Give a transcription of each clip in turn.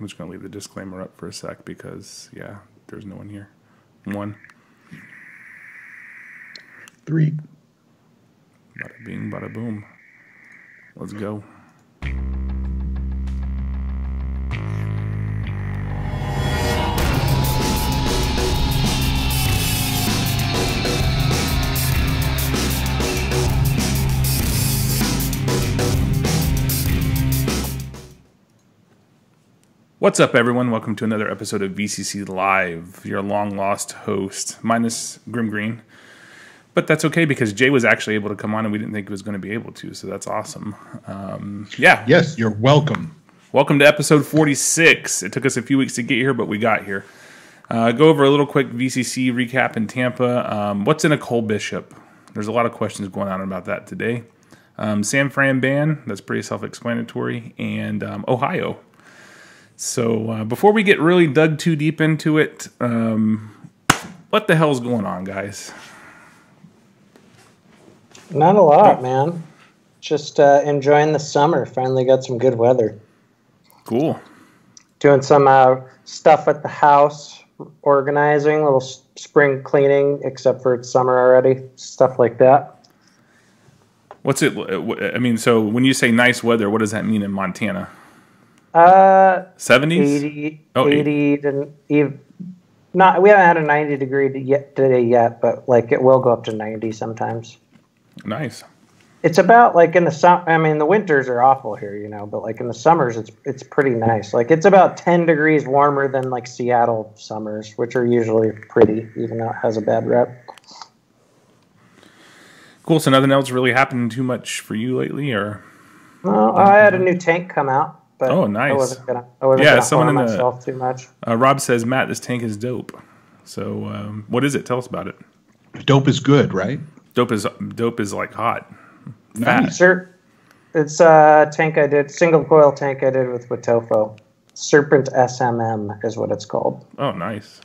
I'm just going to leave the disclaimer up for a sec because, yeah, there's no one here. 1. 3. Bada bing, bada boom. Let's go. What's up, everyone? Welcome to another episode of VCC Live, your long-lost host, minus Grim Green. But that's okay because Jay was actually able to come on and we didn't think he was going to be able to, so that's awesome. Yeah. Yes, you're welcome. Welcome to episode 46. It took us a few weeks to get here, but we got here. Go over a little quick VCC recap in Tampa. What's in a Cole Bishop? There's a lot of questions going on about that today. San Fran ban, that's pretty self-explanatory, and Ohio. So before we get really dug too deep into it, what the hell's going on, guys? Not a lot, man. Just enjoying the summer. Finally got some good weather. Cool. Doing some stuff at the house, organizing, a little spring cleaning, except for it's summer already, stuff like that. What's it? I mean, so when you say nice weather, what does that mean in Montana? 70s? 80 to even, not, we haven't had a 90 degree today yet, but like it will go up to 90 sometimes. Nice. It's about like in the summer, I mean the winters are awful here, you know, but like in the summers it's pretty nice. Like it's about 10 degrees warmer than like Seattle summers, which are usually pretty, even though it has a bad rep. Cool. So nothing else really happened too much for you lately, or? Well, I had a new tank come out. But oh, nice. I wasn't gonna someone in myself too much. Rob says, Matt, this tank is dope. So what is it? Tell us about it. Dope is good, right? Dope is like hot. Nice. Sure. It's a tank I did, single coil tank I did with Watofo. Serpent SMM is what it's called. Oh, nice.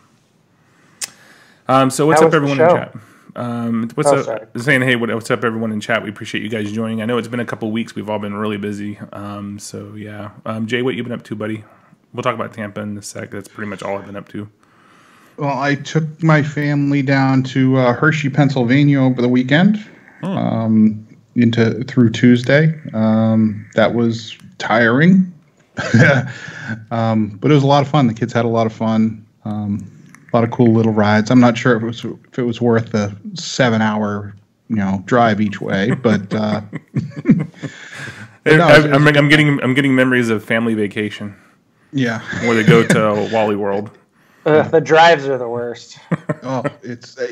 So what's up, everyone in chat? What's up? Sorry. Saying, hey, what's up, everyone in chat? We appreciate you guys joining. I know it's been a couple weeks. We've all been really busy. So yeah, Jay, what you been up to, buddy? We'll talk about Tampa in a sec. That's pretty much all I've been up to. Well, I took my family down to Hershey, Pennsylvania over the weekend, through Tuesday. That was tiring, but it was a lot of fun. The kids had a lot of fun. A lot of cool little rides. I'm not sure if it was worth the 7-hour, drive each way, but I'm getting memories of family vacation. Yeah, where they go to Wally World. The drives are the worst. Oh,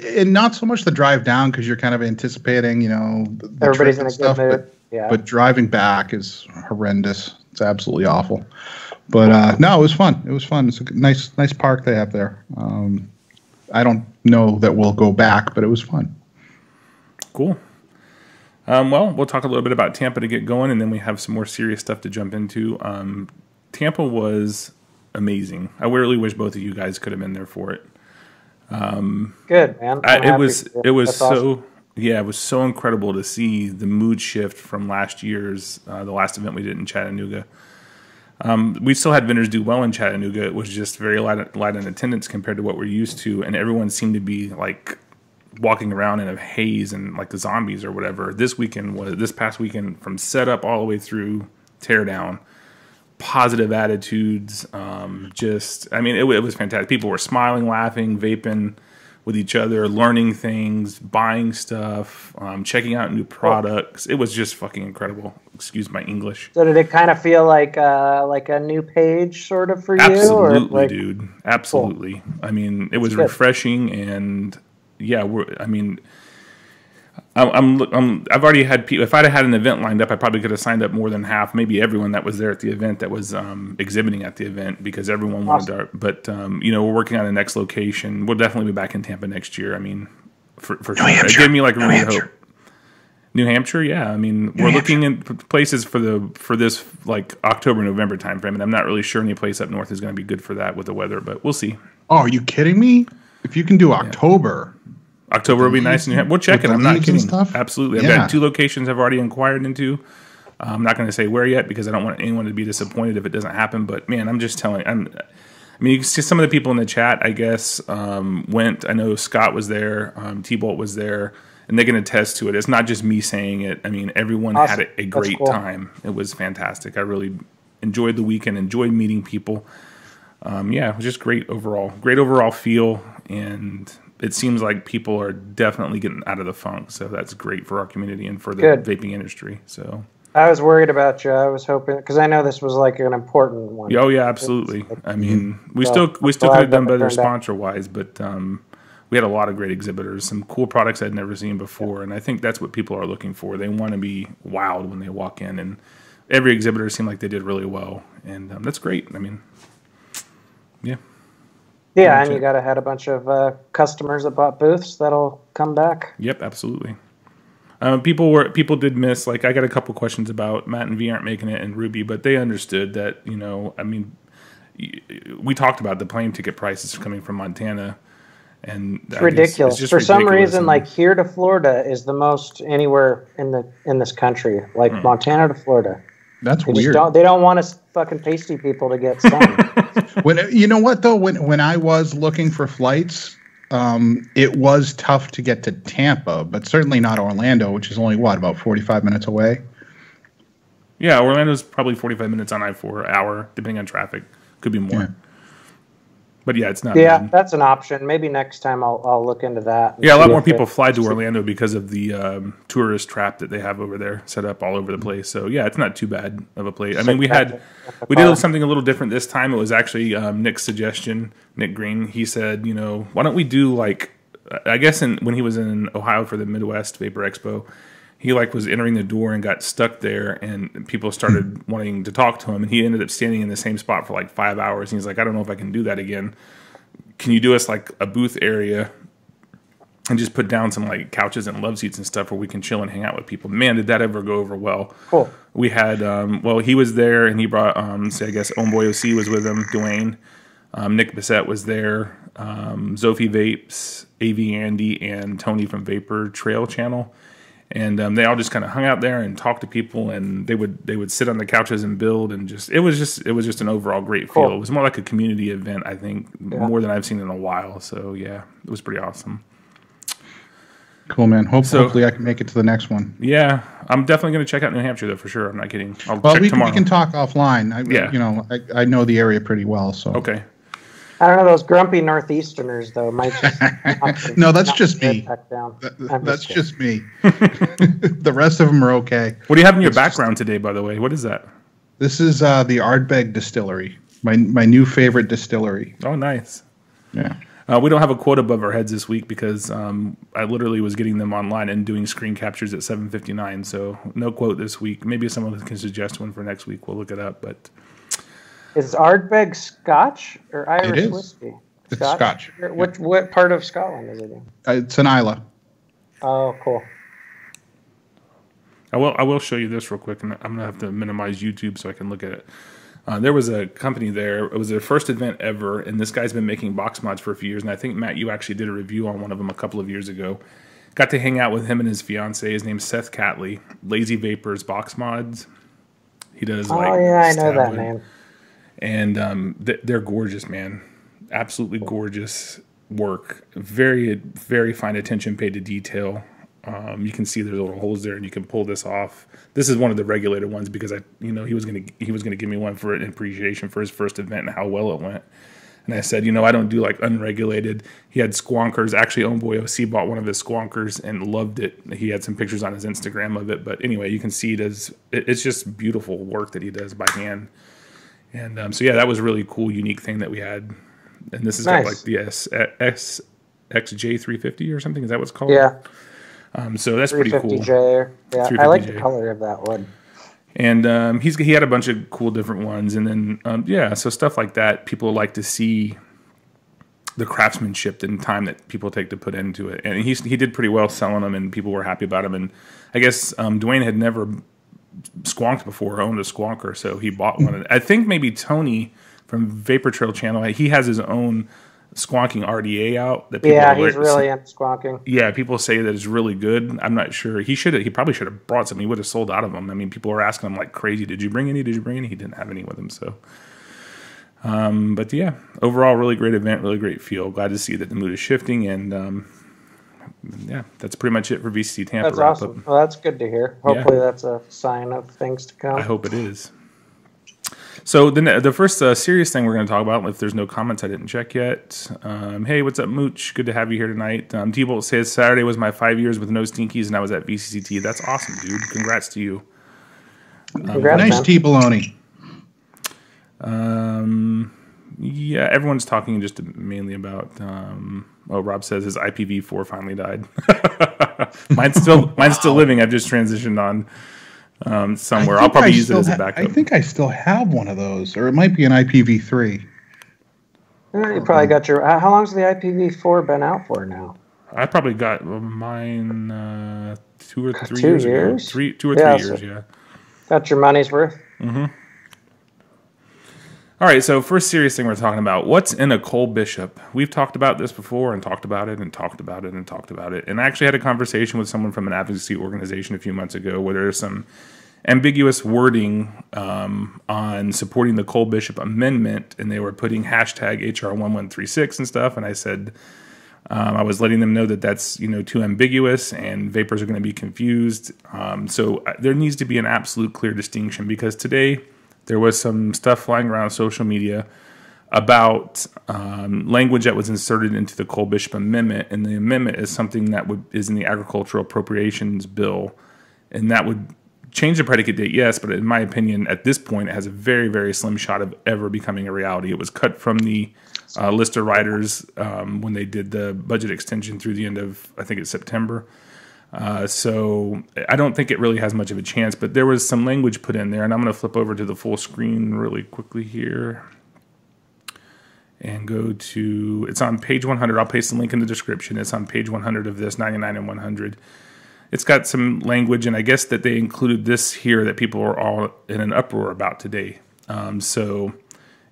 and not so much the drive down because you're kind of anticipating, the everybody's in a stuff, good mood. But driving back is horrendous. It's absolutely awful. But no, it was fun. It was fun. It's a nice park they have there. I don't know that we'll go back, but it was fun. Cool. Well, we'll talk a little bit about Tampa to get going, and then we have some more serious stuff to jump into. Tampa was amazing. I really wish both of you guys could have been there for it. Good, man. It was That's so awesome. Yeah, it was so incredible to see the mood shift from last year's the last event we did in Chattanooga. We still had vendors do well in Chattanooga. It was just very light in attendance compared to what we're used to, and everyone seemed to be like walking around in a haze and like the zombies or whatever. This past weekend, from setup all the way through teardown, positive attitudes. It was fantastic. People were smiling, laughing, vaping with each other, learning things, buying stuff, checking out new products. It was just fucking incredible. Excuse my English. So did it kind of feel like a new page sort of for you? Absolutely, dude. Absolutely. Cool. I mean, it was refreshing, and yeah, I've already had people. If I'd have had an event lined up, I probably could have signed up more than half, maybe everyone that was there at the event that was exhibiting at the event because everyone wanted to. But we're working on the next location. We'll definitely be back in Tampa next year. I mean, for sure. It gave me like renewed hope. New Hampshire, yeah. I mean, we're looking in places for this like October, November timeframe, and I'm not really sure any place up north is going to be good for that with the weather, but we'll see. Oh, are you kidding me? If you can do October. Yeah. October will be nice. We'll check it. I'm not kidding. Stuff? Absolutely. I've got 2 locations I've already inquired into. I'm not going to say where yet because I don't want anyone to be disappointed if it doesn't happen. But man, I'm just telling. I mean, you can see some of the people in the chat, I guess, went. I know Scott was there, T-Bolt was there, and they can attest to it. It's not just me saying it. I mean, everyone Awesome. had a great time. It was fantastic. I really enjoyed the weekend, enjoyed meeting people. Yeah, it was just great overall. Great overall feel, and it seems like people are definitely getting out of the funk. So that's great for our community and for the vaping industry. So I was worried about you. I was hoping because I know this was like an important one. Oh yeah, absolutely. I mean, we still could have done better sponsor wise, but we had a lot of great exhibitors, some cool products I'd never seen before, and I think that's what people are looking for. They want to be wowed when they walk in, and every exhibitor seemed like they did really well, and that's great. I mean, yeah. Yeah, and you got to had a bunch of customers that bought booths that'll come back. Yep, absolutely. People did miss, like I got a couple questions about Matt and V aren't making it and Ruby, but they understood that, you know, I mean, we talked about the plane ticket prices coming from Montana, and it's ridiculous. It's just for some ridiculous. reason, like here to Florida is the most anywhere in this country, like Montana to Florida. That's weird. They don't want us fucking pasty people to get stung. When you know what though, when I was looking for flights, it was tough to get to Tampa, but certainly not Orlando, which is only about 45 minutes away. Yeah, Orlando's probably 45 minutes on I-4, hour, depending on traffic. Could be more. Yeah. But yeah, it's not. Yeah, bad. That's an option. Maybe next time I'll look into that. Yeah, a lot more people fly to Orlando because of the tourist trap that they have over there, set up all over the place. So yeah, it's not too bad of a place. I mean, we did something a little different this time. It was actually Nick's suggestion. Nick Green. He said, you know, why don't we do like, I guess when he was in Ohio for the Midwest Vapor Expo, he was entering the door and got stuck there, and people started wanting to talk to him, and he ended up standing in the same spot for like 5 hours. And he's like, I don't know if I can do that again. Can you do us like a booth area and just put down some like couches and love seats and stuff where we can chill and hang out with people? Man, did that ever go over well. Cool. We had, he was there, and he brought, I guess Homeboy OC was with him, Dwayne. Nick Bissett was there, Zophie Vapes, AV Andy, and Tony from Vapor Trail Channel. And they all just kind of hung out there and talked to people, and they would sit on the couches and build, and it was just an overall great feel. Cool. It was more like a community event, I think, more than I've seen in a while. So yeah, it was pretty awesome. Cool, man. Hopefully I can make it to the next one. Yeah, I'm definitely going to check out New Hampshire though, for sure. I'm not kidding. I'll check tomorrow. We can talk offline. I know the area pretty well, so okay. I don't know, those grumpy Northeasterners, though, might just... No, that's just me. That's just me. The rest of them are okay. What do you have in your background today, by the way? What is that? This is the Ardbeg Distillery, my new favorite distillery. Oh, nice. Yeah. We don't have a quote above our heads this week because I literally was getting them online and doing screen captures at 7:59, so no quote this week. Maybe someone can suggest one for next week. We'll look it up, but... Is Ardbeg Scotch or Irish whiskey? It's Scotch. What part of Scotland is it in? It's an Islay. Oh, cool. I will show you this real quick, and I'm gonna have to minimize YouTube so I can look at it. There was a company there. It was their first event ever, and this guy's been making box mods for a few years. And I think Matt, you actually did a review on one of them a couple of years ago. Got to hang out with him and his fiance. His name's Seth Catley. Lazy Vapors box mods. He does like. Oh yeah, I know that name. And they're gorgeous, man. Absolutely gorgeous work. Very, very fine attention paid to detail. You can see there's little holes there, and you can pull this off. This is one of the regulated ones because he was gonna give me one for an appreciation for his first event and how well it went. And I said, I don't do like unregulated. He had squonkers. Actually, Homeboy OC bought one of his squonkers and loved it. He had some pictures on his Instagram of it. But anyway, you can see it's just beautiful work that he does by hand. And so yeah, that was a really cool, unique thing that we had. And this is nice. Got like the XJ350 or something. Is that what it's called? Yeah. So that's pretty cool. Yeah, I like the color of that one. And he had a bunch of cool different ones. And then so stuff like that. People like to see the craftsmanship and time that people take to put into it. And he did pretty well selling them, and people were happy about him. And I guess Dwayne had never squonked before, owned a squonker, so he bought one. I think maybe Tony from Vapor Trail Channel, he has his own squonking RDA out. That people Yeah, he's really into squonking. Yeah, people say that it's really good. I'm not sure. He probably should have brought some. He would have sold out of them. I mean, people were asking him like crazy, did you bring any? Did you bring any? He didn't have any with him, so. But yeah, overall, really great event, really great feel. Glad to see that the mood is shifting, and yeah, that's pretty much it for VCC Tampa. That's awesome. Well, that's good to hear. Hopefully that's a sign of things to come. I hope it is. So the first serious thing we're going to talk about, if there's no comments, I didn't check yet. Hey, what's up, Mooch? Good to have you here tonight. T-Bolt says, Saturday was my 5 years with no stinkies, and I was at VCCT. That's awesome, dude. Congrats to you. Congrats, nice T-Baloney. Yeah, everyone's talking just mainly about. Rob says his IPv4 finally died. mine's still living. I've just transitioned on somewhere. I'll probably use it as a backup. I think I still have one of those, or it might be an IPv3. You probably got your. How long's the IPv4 been out for now? I probably got mine 2 or 3 2 years years. ago. 2 or 3 years, yeah. Got your money's worth. Mm-hmm. All right, so first serious thing we're talking about, what's in a Cole Bishop? We've talked about this before and talked about it and talked about it and talked about it. And I actually had a conversation with someone from an advocacy organization a few months ago where there's some ambiguous wording on supporting the Cole Bishop amendment, and they were putting hashtag HR1136 and stuff, and I said I was letting them know that that's too ambiguous and vapors are going to be confused. So there needs to be an absolute clear distinction, because today there was some stuff flying around social media about language that was inserted into the Cole Bishop Amendment, and the amendment is something that is in the Agricultural Appropriations Bill, and that would change the predicate date, yes, but in my opinion, at this point, it has a very, very slim shot of ever becoming a reality. It was cut from the list of riders when they did the budget extension through the end of, I think it's September. So I don't think it really has much of a chance, but there was some language put in there, and I'm going to flip over to the full screen really quickly here and go to, it's on page 100. I'll paste the link in the description. It's on page 100 of this, 99 and 100. It's got some language, and I guess that they included this here that people are all in an uproar about today. So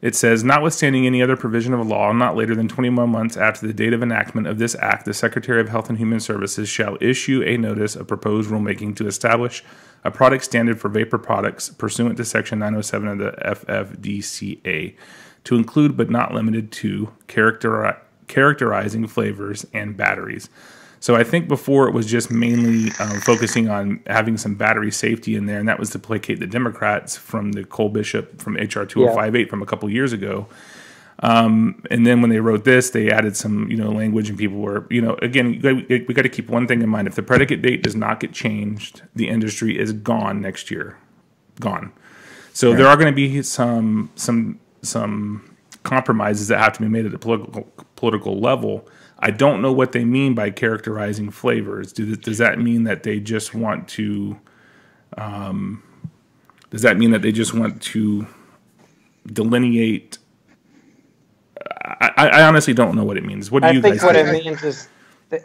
it says, notwithstanding any other provision of law, not later than 21 months after the date of enactment of this act, the Secretary of Health and Human Services shall issue a notice of proposed rulemaking to establish a product standard for vapor products pursuant to Section 907 of the FFDCA, to include but not limited to characterizing flavors and batteries. So I think before it was just mainly focusing on having some battery safety in there, and that was to placate the Democrats from the Cole Bishop from HR 2058 from a couple years ago. And then when they wrote this, they added some language, and people were again, we got to keep one thing in mind: if the predicate date does not get changed, the industry is gone next year, gone. So there are going to be some compromises that have to be made at the political level. I don't know what they mean by characterizing flavors. Does that mean that they just want to? Does that mean that they just want to delineate? I honestly don't know what it means. What do you guys think? I think what it means is,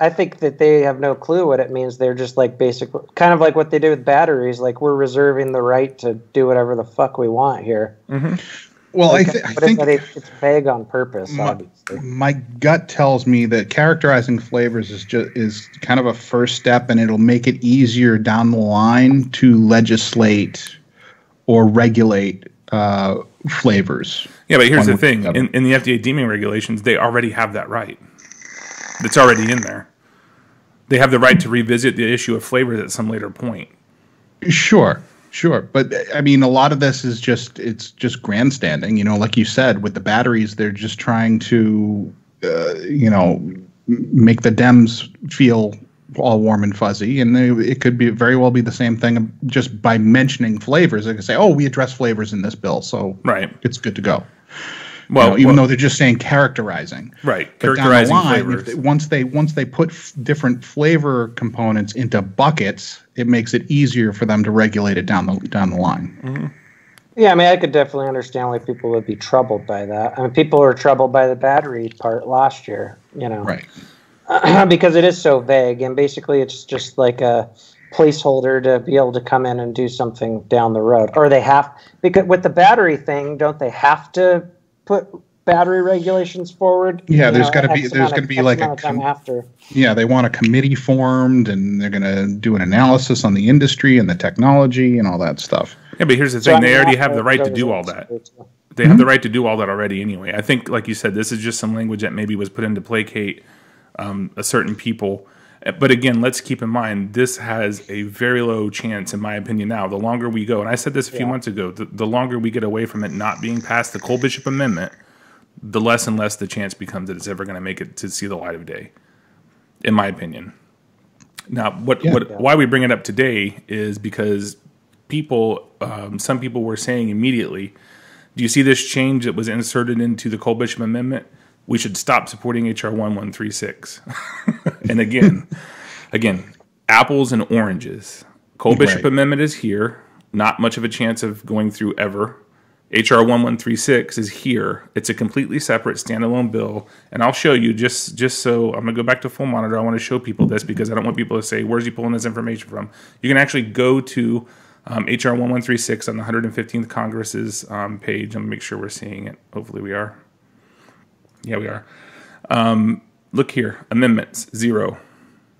I think that they have no clue what it means. They're just like basically kind of like what they do with batteries. Like, we're reserving the right to do whatever the fuck we want here. Mm-hmm. Well, I think it's vague on purpose. Obviously, my gut tells me that characterizing flavors is kind of a first step, and it'll make it easier down the line to legislate or regulate flavors. Yeah, but here's the thing: in the FDA deeming regulations, they already have that right. It's already in there. They have the right to revisit the issue of flavors at some later point. Sure, but I mean, a lot of this is just grandstanding. Like you said, with the batteries, they're just trying to, make the Dems feel all warm and fuzzy, and it could very well be the same thing just by mentioning flavors. They can say, "Oh, we address flavors in this bill, so it's good to go." Well, even though they're just saying characterizing, right? But characterizing down the line, flavors. Once they put different flavor components into buckets, it makes it easier for them to regulate it down the line. Mm-hmm. Yeah, I mean, I could definitely understand why people would be troubled by that. I mean, people were troubled by the battery part last year, right? Because it is so vague, and basically it's just like a placeholder to be able to come in and do something down the road. Or they have, because with the battery thing, don't they have to put battery regulations forward. Yeah, there's got to be like a time after. Yeah, they want a committee formed, and they're going to do an analysis on the industry and the technology and all that stuff. Yeah, but here's the thing: they already have the right to do all that. They have the right to do all that already anyway. I think, like you said, this is just some language that maybe was put in to placate a certain people. But again, let's keep in mind, this has a very low chance, in my opinion now. The longer we go, and I said this a few months ago, the longer we get away from it not being passed, the Cole-Bishop Amendment, the less and less the chance becomes that it's ever going to make it to see the light of day, in my opinion. Now, why we bring it up today is because some people were saying immediately, do you see this change that was inserted into the Cole-Bishop Amendment? We should stop supporting H.R. 1136. And again, apples and oranges. Cole-Bishop Amendment is here. Not much of a chance of going through ever. H.R. 1136 is here. It's a completely separate standalone bill. And I'll show you, just so I'm going to go back to full monitor. I want to show people this because I don't want people to say, where's he pulling this information from? You can actually go to H.R. 1136 on the 115th Congress's page. I'm going to make sure we're seeing it. Hopefully we are. Yeah, we are. Look here. Amendments, 0.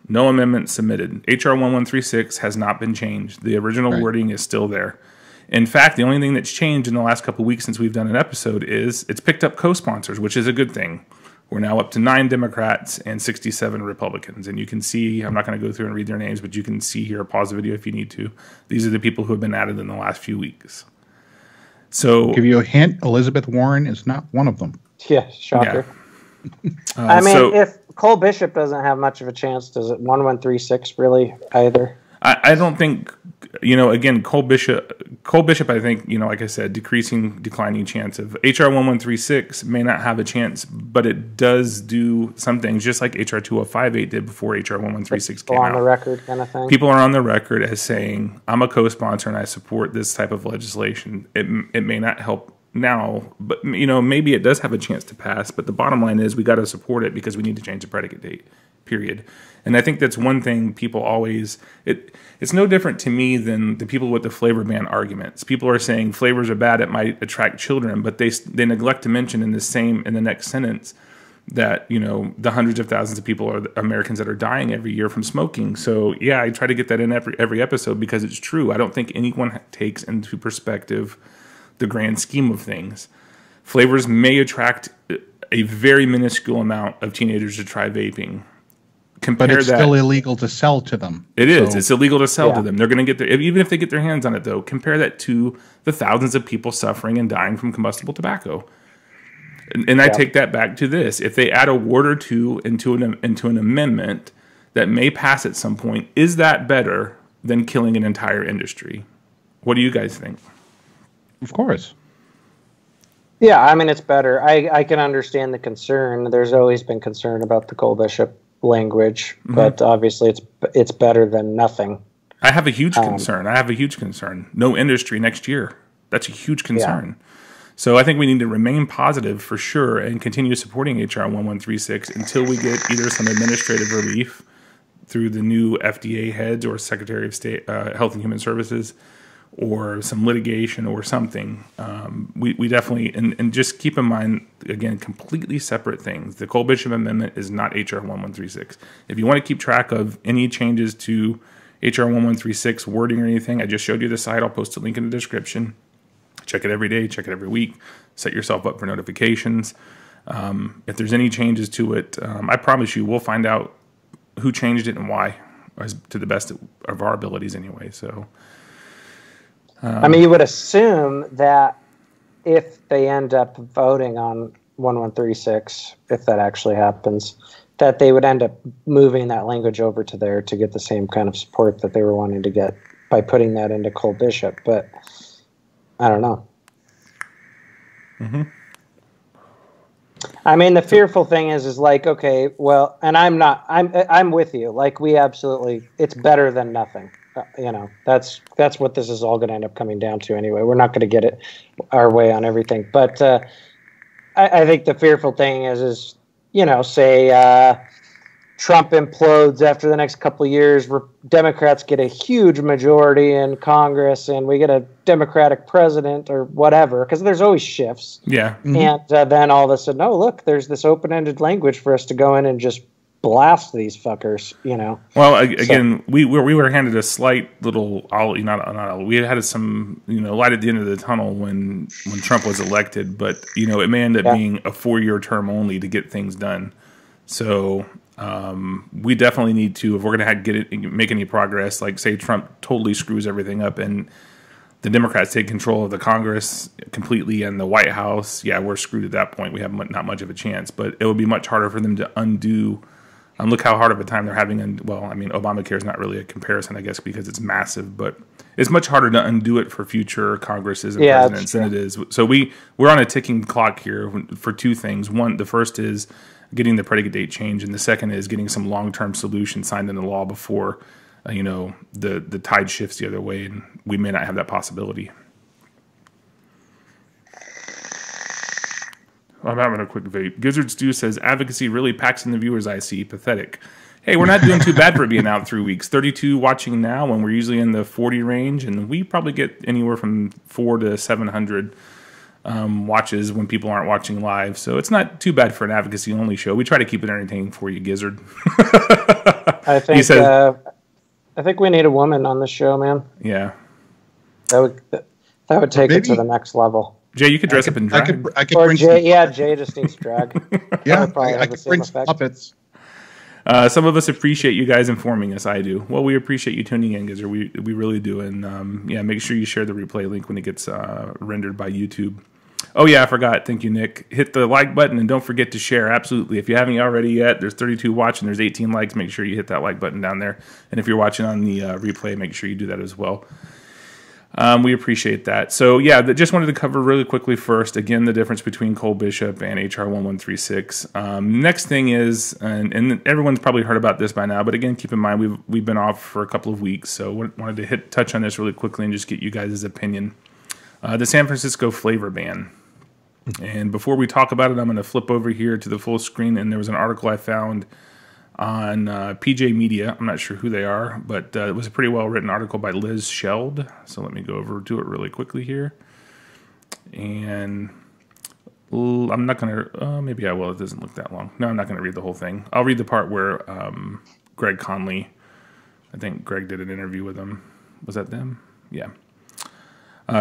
No amendments submitted. H.R. 1136 has not been changed. The original wording is still there. In fact, the only thing that's changed in the last couple of weeks since we've done an episode is it's picked up co-sponsors, which is a good thing. We're now up to 9 Democrats and 67 Republicans. And you can see, I'm not going to go through and read their names, but you can see here, pause the video if you need to. These are the people who have been added in the last few weeks. So, I'll give you a hint, Elizabeth Warren is not one of them. Yeah, shocker. Yeah. I mean, if Cole-Bishop doesn't have much of a chance, does it 1136 really either? I don't think, again, Cole-Bishop, I think, like I said, declining chance of H.R. 1136 may not have a chance, but it does do some things, just like H.R. 2058 did before H.R. 1136 came out. On the record kind of thing? People are on the record as saying, I'm a co-sponsor and I support this type of legislation. It may not help now, but maybe it does have a chance to pass, but the bottom line is we got to support it because we need to change the predicate date, period. And I think that's one thing people always, it's no different to me than the people with the flavor ban arguments. People are saying flavors are bad, it might attract children, but they neglect to mention in the next sentence that, the hundreds of thousands of people are Americans that are dying every year from smoking. So yeah, I try to get that in every episode because it's true. I don't think anyone takes into perspective the grand scheme of things. Flavors may attract a very minuscule amount of teenagers to try vaping. But it's still illegal to sell to them. It is. It's illegal to sell to them. They're going to get even if they get their hands on it, though. Compare that to the thousands of people suffering and dying from combustible tobacco. And I take that back to this: if they add a word or two into an amendment that may pass at some point, is that better than killing an entire industry? What do you guys think? Of course. Yeah, I mean, it's better. I can understand the concern. There's always been concern about the Cole-Bishop language, but obviously it's better than nothing. I have a huge concern. No industry next year. That's a huge concern. Yeah. So I think we need to remain positive for sure and continue supporting H.R. 1136 until we get either some administrative relief through the new FDA heads or Secretary of State, Health and Human Services, or some litigation or something. We definitely, and just keep in mind, again, completely separate things. The Cole-Bishop Amendment is not H.R. 1136. If you want to keep track of any changes to H.R. 1136 wording or anything, I just showed you the site. I'll post a link in the description. Check it every day, check it every week. Set yourself up for notifications. If there's any changes to it, I promise you we'll find out who changed it and why, to the best of our abilities anyway. So, I mean, you would assume that if they end up voting on 1136, if that actually happens, that they would end up moving that language over to there to get the same kind of support that they were wanting to get by putting that into Cole-Bishop. But I don't know. I mean, the fearful thing is like, okay, well, and I'm with you. Like, we absolutely, it's better than nothing. That's what this is all going to end up coming down to anyway. We're not going to get it our way on everything. But I think the fearful thing is say Trump implodes after the next couple of years, Democrats get a huge majority in Congress and we get a Democratic president or whatever, because there's always shifts. Yeah. And then all of a sudden, oh, look, there's this open-ended language for us to go in and just blast these fuckers, you know. Well, again, we were handed a slight little, we had some, light at the end of the tunnel when Trump was elected, but, it may end up being a 4-year term only to get things done. So we definitely need to, if we're going to make any progress, like say Trump totally screws everything up and the Democrats take control of the Congress completely and the White House, we're screwed at that point. We have not much of a chance, but it would be much harder for them to undo. Look how hard of a time they're having. Obamacare is not really a comparison, I guess, because it's massive, but it's much harder to undo it for future Congresses and presidents than it is. So we're on a ticking clock here for two things. One, the first is getting the predicate date change, and the second is getting some long-term solution signed into law before, the tide shifts the other way, and we may not have that possibility. I'm having a quick vape. Gizzard Stew says, advocacy really packs in the viewers I see. Pathetic. Hey, we're not doing too bad for being out 3 weeks. 32 watching now when we're usually in the 40 range, and we probably get anywhere from 400 to 700 watches when people aren't watching live. So it's not too bad for an advocacy-only show. We try to keep it entertaining for you, Gizzard. I think we need a woman on the show, man. Yeah. That would take it to the next level. Jay, you could dress up in drag. I could bring Jay just needs drag. I could bring some puppets. Some of us appreciate you guys informing us. I do. Well, we appreciate you tuning in, Gizzard. We really do. And make sure you share the replay link when it gets rendered by YouTube. Oh, yeah, I forgot. Thank you, Nick. Hit the like button and don't forget to share. Absolutely. If you haven't already yet, there's 32 watching. There's 18 likes. Make sure you hit that like button down there. And if you're watching on the replay, make sure you do that as well. We appreciate that. So, just wanted to cover really quickly first, again, the difference between Cole Bishop and HR 1136. Next thing is, and everyone's probably heard about this by now, but again, keep in mind, we've been off for a couple of weeks, so wanted to touch on this really quickly and just get you guys' opinion. The San Francisco flavor ban. And before we talk about it, I'm going to flip over here to the full screen, and there was an article I found on PJ Media. I'm not sure who they are, but it was a pretty well-written article by Liz Sheld. So let me go over to it really quickly here. And I'm not going to, maybe I will. It doesn't look that long. No, I'm not going to read the whole thing. I'll read the part where Greg Conley, I think Greg did an interview with him. Was that them? Yeah.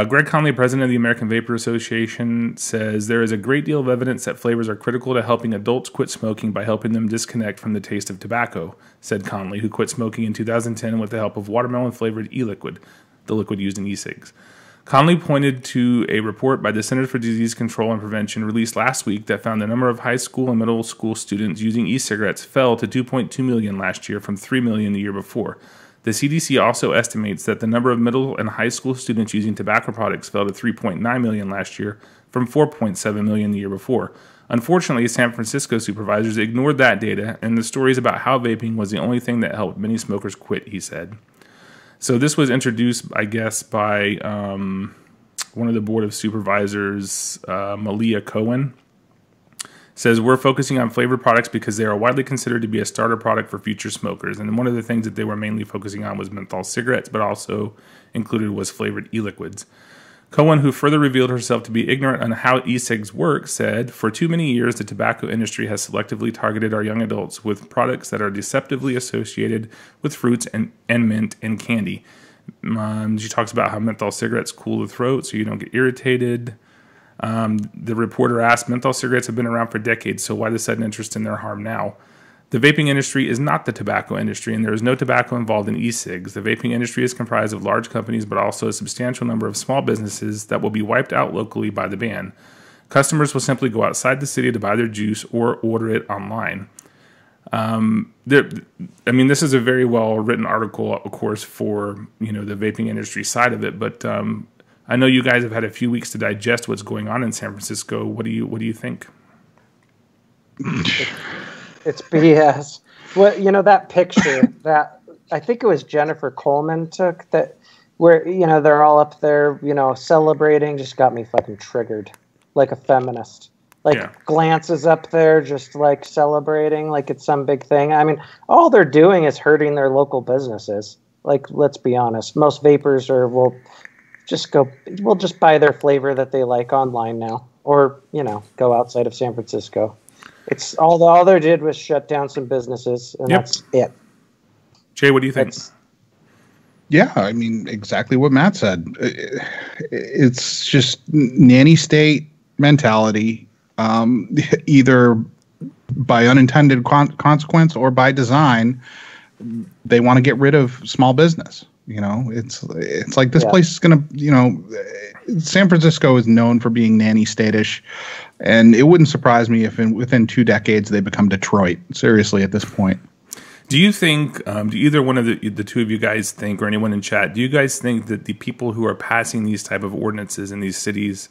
Greg Conley, president of the American Vapor Association, says there is a great deal of evidence that flavors are critical to helping adults quit smoking by helping them disconnect from the taste of tobacco, said Conley, who quit smoking in 2010 with the help of watermelon-flavored e-liquid, the liquid used in e-cigs. Conley pointed to a report by the Centers for Disease Control and Prevention released last week that found the number of high school and middle school students using e-cigarettes fell to 2.2 million last year from 3 million the year before. The CDC also estimates that the number of middle and high school students using tobacco products fell to 3.9 million last year from 4.7 million the year before. Unfortunately, San Francisco supervisors ignored that data and the stories about how vaping was the only thing that helped many smokers quit, he said. So this was introduced, I guess, by one of the Board of Supervisors, Malia Cohen. Says, we're focusing on flavored products because they are widely considered to be a starter product for future smokers. And one of the things that they were mainly focusing on was menthol cigarettes, but also included was flavored e-liquids. Cohen, who further revealed herself to be ignorant on how e-cigs work, said, for too many years, the tobacco industry has selectively targeted our young adults with products that are deceptively associated with fruits and mint and candy. She talks about how menthol cigarettes cool the throat so you don't get irritated. The reporter asked, menthol cigarettes have been around for decades, so why the sudden interest in their harm now? The vaping industry is not the tobacco industry, and there is no tobacco involved in e-cigs. The vaping industry is comprised of large companies, but also a substantial number of small businesses that will be wiped out locally by the ban. Customers will simply go outside the city to buy their juice or order it online. This is a very well-written article, of course, for the vaping industry side of it, but I know you guys have had a few weeks to digest what's going on in San Francisco. What do you think? It's BS. Well, that picture that I think it was Jennifer Coleman took that where they're all up there, celebrating, just got me fucking triggered like a feminist. Like Glance is up there just like celebrating like it's some big thing. I mean, all they're doing is hurting their local businesses. Like, let's be honest. Most vapors will just buy their flavor that they like online now, or, you know, go outside of San Francisco. It's all they did was shut down some businesses, and that's it. Jay, what do you think? Yeah, I mean, exactly what Matt said. It's just nanny state mentality, either by unintended consequence or by design. They want to get rid of small business. You know, it's like this place is going to, you know, San Francisco is known for being nanny state-ish, and it wouldn't surprise me if within 2 decades they become Detroit. Seriously, at this point. Do you think, do either one of the two of you guys think, or anyone in chat, do you guys think that the people who are passing these type of ordinances in these cities,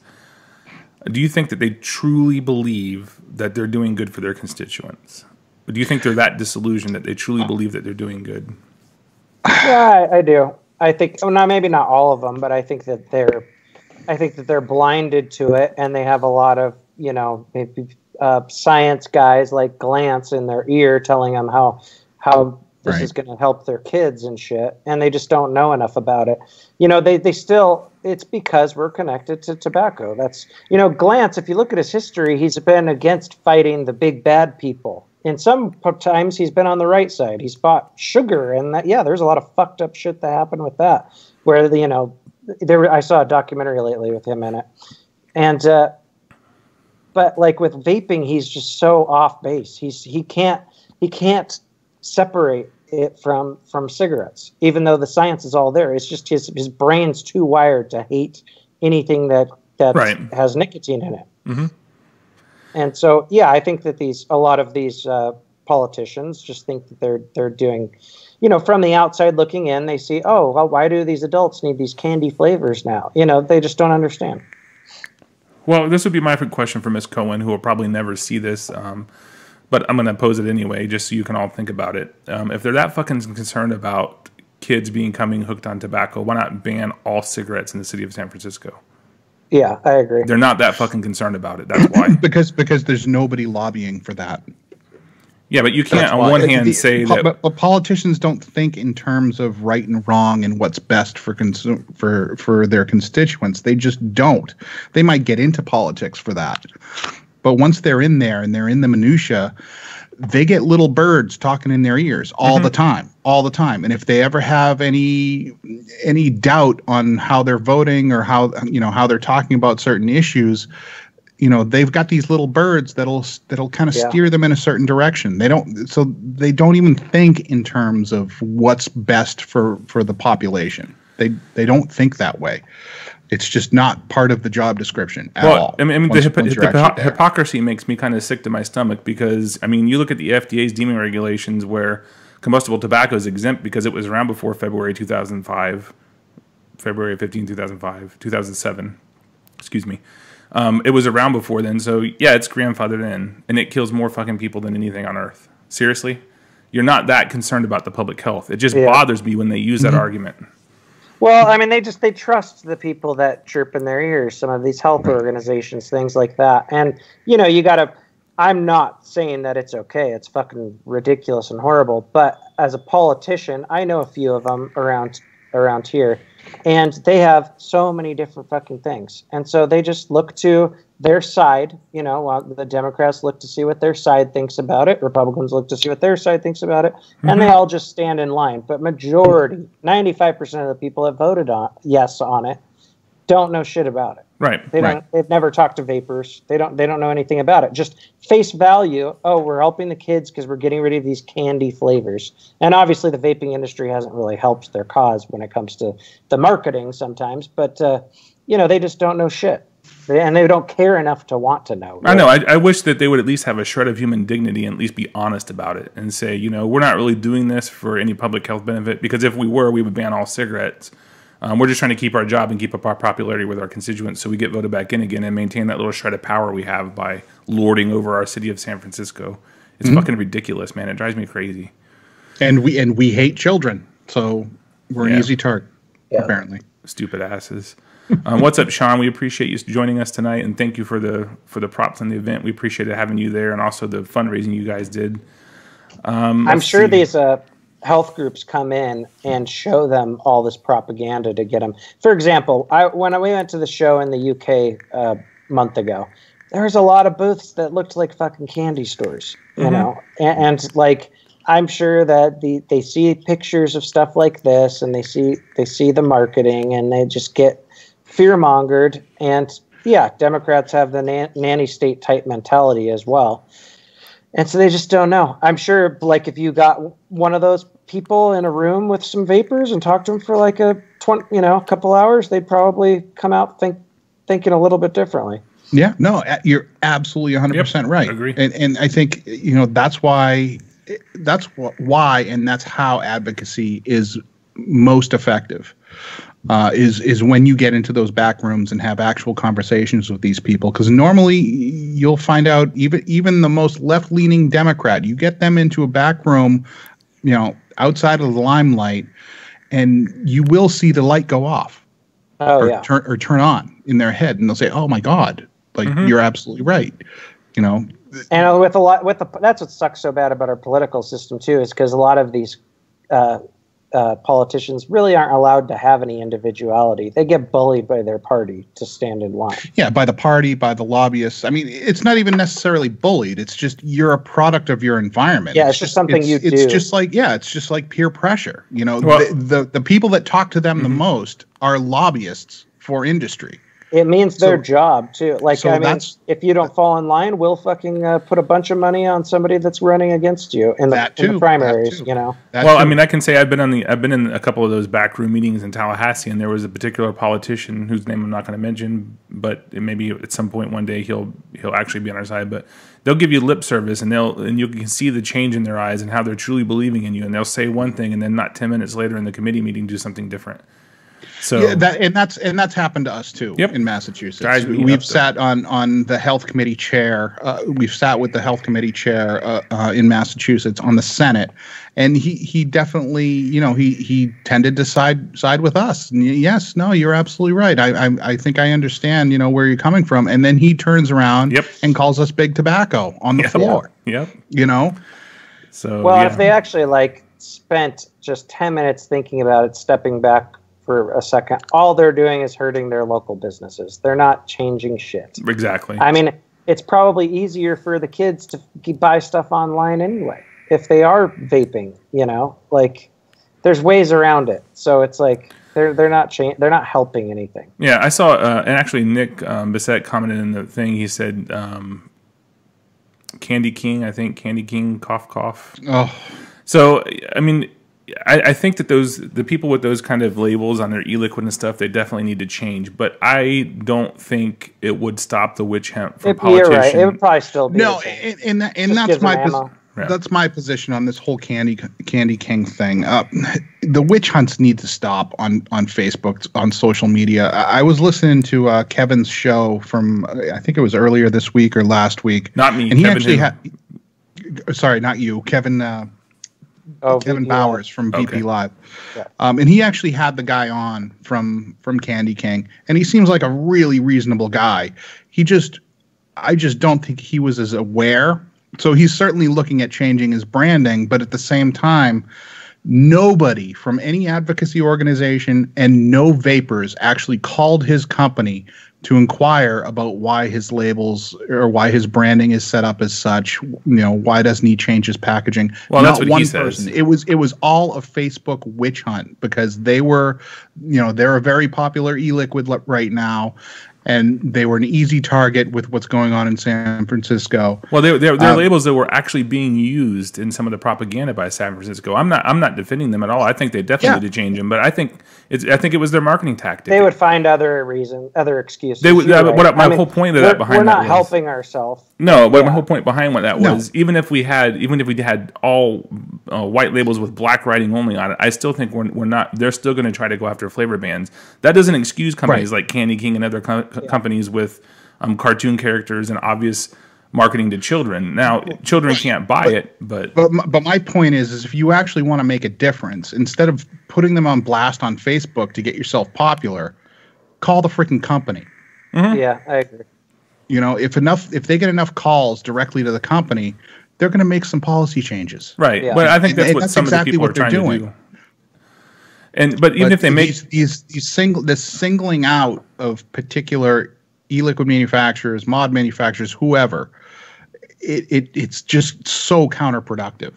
do you think that they truly believe that they're doing good for their constituents? Or do you think they're that disillusioned that they truly believe that they're doing good? Yeah, I do. I think, maybe not all of them, but I think that they're blinded to it, and they have a lot of, you know, maybe science guys like Glance in their ear telling them how this is going to help their kids and shit, and they just don't know enough about it. You know, they still, it's because we're connected to tobacco. That's, you know, Glance, if you look at his history, he's been against fighting the big bad people. And some times he's been on the right side. He's fought sugar, and there's a lot of fucked up shit that happened with that. Where I saw a documentary lately with him in it, and but like with vaping, he's just so off base. He can't separate it from cigarettes, even though the science is all there. It's just his brain's too wired to hate anything that has nicotine in it. Mm-hmm. And so, yeah, I think that a lot of these politicians just think that they're doing, you know, from the outside looking in, they see, oh, well, why do these adults need these candy flavors now? You know, they just don't understand. Well, this would be my question for Ms. Cohen, who will probably never see this, but I'm going to pose it anyway, just so you can all think about it. If they're that fucking concerned about kids becoming hooked on tobacco, why not ban all cigarettes in the city of San Francisco? Yeah, I agree. They're not that fucking concerned about it. That's why. because there's nobody lobbying for that. Yeah, but you can't on one hand say that. But politicians don't think in terms of right and wrong and what's best for their constituents. They just don't. They might get into politics for that, but once they're in there and they're in the minutia, they get little birds talking in their ears all the time. And if they ever have any doubt on how they're voting or how they're talking about certain issues, you know, they've got these little birds that'll kind of steer them in a certain direction. They don't even think in terms of what's best for the population. They don't think that way. It's just not part of the job description at all. I mean, the hypocrisy makes me kind of sick to my stomach because, I mean, you look at the FDA's deeming regulations where combustible tobacco is exempt because it was around before February 2005, February 15, 2005, 2007, excuse me. It was around before then, so yeah, it's grandfathered in, and it kills more fucking people than anything on earth. Seriously? You're not that concerned about the public health. It just bothers me when they use that argument. Well, I mean, they trust the people that chirp in their ears, some of these health organizations, things like that. And, you know, I'm not saying that it's okay. It's fucking ridiculous and horrible. But as a politician, I know a few of them around here, and they have so many different fucking things. And so they just look to their side, you know, while the Democrats look to see what their side thinks about it. Republicans look to see what their side thinks about it. And they all just stand in line. But majority, 95% of the people that voted yes on it don't know shit about it. Right. They've never talked to vapors. They don't know anything about it. Just face value. Oh, we're helping the kids because we're getting rid of these candy flavors. And obviously the vaping industry hasn't really helped their cause when it comes to the marketing sometimes, but you know, they just don't know shit. And they don't care enough to want to know. Right? I know. I wish that they would at least have a shred of human dignity and at least be honest about it and say, you know, we're not really doing this for any public health benefit, because if we were, we would ban all cigarettes. We're just trying to keep our job and keep up our popularity with our constituents so we get voted back in again and maintain that little shred of power we have by lording over our city of San Francisco. It's fucking ridiculous, man. It drives me crazy. And we hate children, so we're an easy target, apparently. stupid asses. What's up, Sean? We appreciate you joining us tonight, and thank you for the props on the event. We appreciated having you there, and also the fundraising you guys did. I'm sure these health groups come in and show them all this propaganda to get them. For example, when we went to the show in the UK a month ago, there was a lot of booths that looked like fucking candy stores, you know, and like I'm sure that they see pictures of stuff like this, and they see the marketing, and they just get fear-mongered. And yeah, Democrats have the nanny state type mentality as well. And so they just don't know. I'm sure, like, if you got one of those people in a room with some vapors and talked to them for like a couple hours, they'd probably come out thinking a little bit differently. Yeah, no, you're absolutely 100% right. Agree. And I think, that's why, and that's how advocacy is most effective. Is when you get into those back rooms and have actual conversations with these people. Because normally you'll find out even the most left-leaning Democrat, you get them into a back room, outside of the limelight, and you will see the light go off turn on in their head, and they'll say, "Oh my God, like you're absolutely right," And that's what sucks so bad about our political system too, is because a lot of these politicians really aren't allowed to have any individuality. They get bullied by their party to stand in line. Yeah, by the party, by the lobbyists. I mean, it's not even necessarily bullied. It's just you're a product of your environment. Yeah, it's just something you do. It's just like peer pressure. The people that talk to them the most are lobbyists for industry. It means their job too. Like, if you don't fall in line, we'll fucking put a bunch of money on somebody that's running against you in the primaries. I can say I've been in a couple of those backroom meetings in Tallahassee, and there was a particular politician whose name I'm not going to mention, but maybe at some point one day he'll actually be on our side. But they'll give you lip service, and you can see the change in their eyes and how they're truly believing in you. And they'll say one thing, and then not 10 minutes later in the committee meeting do something different. So yeah, that's happened to us too. In Massachusetts. We've sat on the health committee chair. We've sat with the health committee chair in Massachusetts on the Senate, and he definitely he tended to side with us. And yes, no, you're absolutely right. I think I understand where you're coming from, and then he turns around and calls us big tobacco on the floor. So if they actually spent just 10 minutes thinking about it, stepping back for a second, all they're doing is hurting their local businesses. They're not changing shit. Exactly. I mean, it's probably easier for the kids to buy stuff online anyway if they are vaping. There's ways around it. So it's like they're not helping anything. Yeah, I saw, and actually Nick Bissett commented in the thing. He said, "Candy King," I think Candy King, cough cough. Oh, so I mean. I think that the people with those kind of labels on their e-liquid and stuff, they definitely need to change. But I don't think it would stop the witch hunt for politicians. You're right. It would probably still be and that's my position on this whole Candy King thing. The witch hunts need to stop on Facebook, on social media. I was listening to Kevin's show from I think it was earlier this week or last week. Not me. And he actually had. Sorry, not you, Kevin. Kevin Bowers from VP Live. Yeah. And he actually had the guy on from Candy King, and he seems like a really reasonable guy. I just don't think he was as aware. So he's certainly looking at changing his branding, but at the same time, nobody from any advocacy organization and no vapors actually called his company to inquire about why his labels or why his branding is set up as such. Why doesn't he change his packaging? Well, that's what he says. It was all a Facebook witch hunt because they're a very popular e-liquid right now. And they were an easy target with what's going on in San Francisco. Well, they're labels that were actually being used in some of the propaganda by San Francisco. I'm not defending them at all. I think they definitely need to change them, but I think it was their marketing tactic. They would find other excuses. My whole point of that behind we're that not helping ourselves. No, but my whole point behind what that was, even if we had all white labels with black writing only on it, I still think we're not. They're still going to try to go after flavor bans. That doesn't excuse companies like Candy King and other companies with cartoon characters and obvious marketing to children. Now, children can't buy it, but my point is if you actually want to make a difference, instead of putting them on blast on Facebook to get yourself popular, call the freaking company. Yeah, I agree. You know, if they get enough calls directly to the company, they're going to make some policy changes. Right. Yeah. But I think that's what some exactly of the people what are trying they're doing. to do. But even if they make this singling out of particular e-liquid manufacturers, mod manufacturers, whoever, it's just so counterproductive.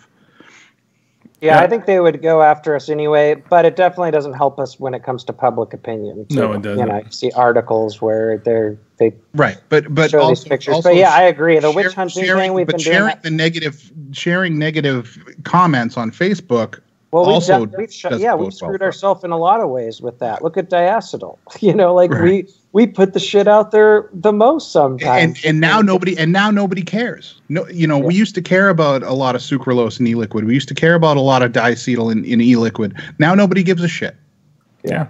Yeah, I think they would go after us anyway, but it definitely doesn't help us when it comes to public opinion. Too. No, it doesn't. You know, you see articles where they right, but show also, these pictures. Also but yeah, I agree. The witch hunting thing we've been doing. Sharing negative comments on Facebook. Well, we've screwed ourselves in a lot of ways with that. Look at diacetyl. You know, like we put the shit out there the most sometimes. And now nobody cares. No, you know, we used to care about a lot of sucralose in e-liquid. We used to care about a lot of diacetyl in e-liquid. Now nobody gives a shit. Yeah.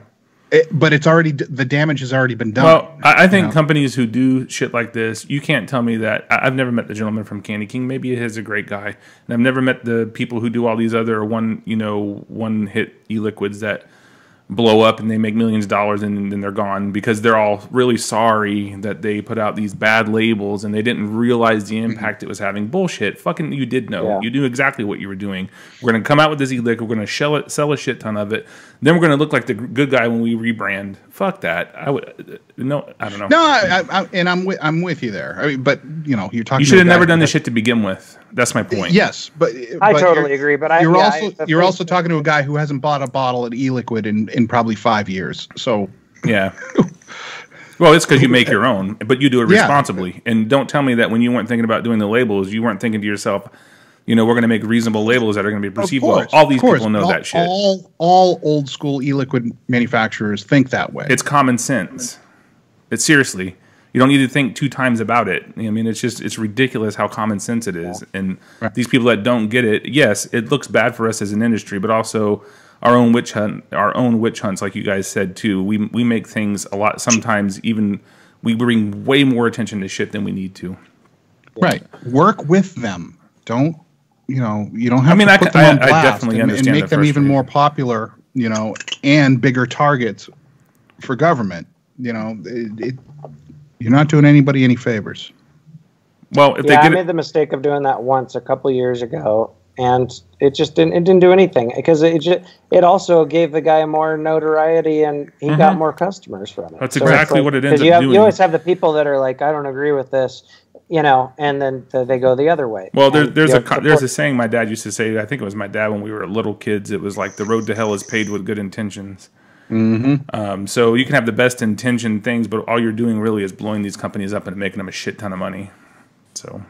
But the damage has already been done. Well, I think companies who do shit like this, you can't tell me that. I've never met the gentleman from Candy King. Maybe he's a great guy, and I've never met the people who do all these other one hit e-liquids that blow up and they make millions of dollars and then they're gone because they're all really sorry that they put out these bad labels and they didn't realize the impact it was having. Bullshit. Fucking you did know. Yeah. You knew exactly what you were doing. We're going to come out with this e-liquid. We're going to sell a shit ton of it. Then we're going to look like the good guy when we rebrand. Fuck that. I don't know. No, I'm with you there. I mean, but you know, you're talking. You should have never done this shit to begin with. That's my point. Yes, but I totally agree. But you're also talking to a guy who hasn't bought a bottle of e-liquid in probably 5 years. So yeah. Well, it's because you make your own, but you do it responsibly. Yeah. And don't tell me that when you weren't thinking about doing the labels, you weren't thinking to yourself, you know, we're going to make reasonable labels that are going to be perceived well. All these people know that shit. All old school e-liquid manufacturers think that way. It's common sense. It's seriously. You don't need to think 2 times about it. I mean, it's ridiculous how common sense it is. Yeah. And these people that don't get it, yes, it looks bad for us as an industry, but also our own witch hunts, like you guys said too. We make things a lot. Sometimes even we bring way more attention to shit than we need to. Right. Work with them. Don't you don't have to put them on blast. I definitely understand and make them even more popular. You know, and bigger targets for government. You know, you're not doing anybody any favors. Well, I made the mistake of doing that once a couple years ago, and it didn't do anything because it also gave the guy more notoriety and he got more customers from it. That's exactly what it ends up doing. You always have the people that are like, I don't agree with this, you know, and then they go the other way. Well, there's a saying my dad used to say. I think it was my dad when we were little kids. It was like the road to hell is paved with good intentions. Mm-hmm. So you can have the best intentioned things, but all you're doing really is blowing these companies up and making them a shit ton of money. So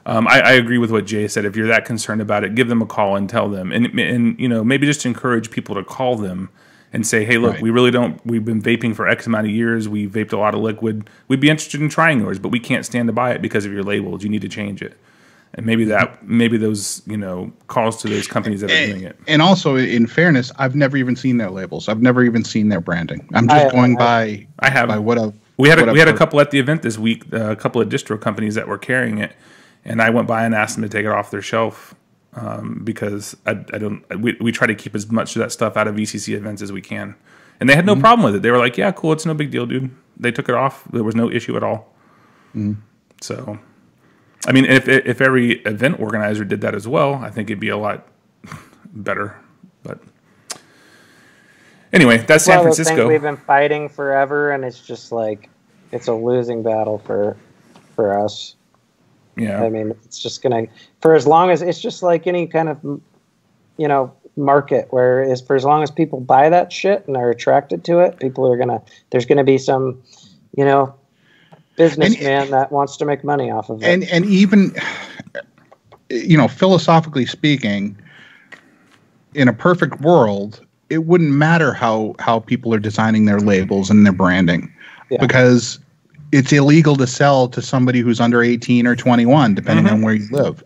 I agree with what Jay said. If you're that concerned about it, give them a call and tell them, and you know, maybe just encourage people to call them and say, hey, look, we really don't. We've been vaping for X amount of years. We vaped a lot of liquid. We'd be interested in trying yours, but we can't stand to buy it because of your labels. You need to change it. And maybe those, you know, calls to those companies that are doing it. And also, in fairness, I've never even seen their labels. I've never even seen their branding. I'm just going by. I have. By what I've. We had a couple at the event this week. A couple of distro companies that were carrying it, and I went by and asked them to take it off their shelf because we try to keep as much of that stuff out of VCC events as we can. And they had no problem with it. They were like, "Yeah, cool. It's no big deal, dude." They took it off. There was no issue at all. So. I mean, if every event organizer did that as well, I think it'd be a lot better. But anyway, that's San Francisco. We've been fighting forever, and it's just like it's a losing battle for us. Yeah, I mean, it's just gonna for as long as it's just like any kind of market where for as long as people buy that shit and are attracted to it, there's gonna be some businessman that wants to make money off of it. And even, philosophically speaking, in a perfect world, it wouldn't matter how people are designing their labels and their branding because it's illegal to sell to somebody who's under 18 or 21, depending on where you live.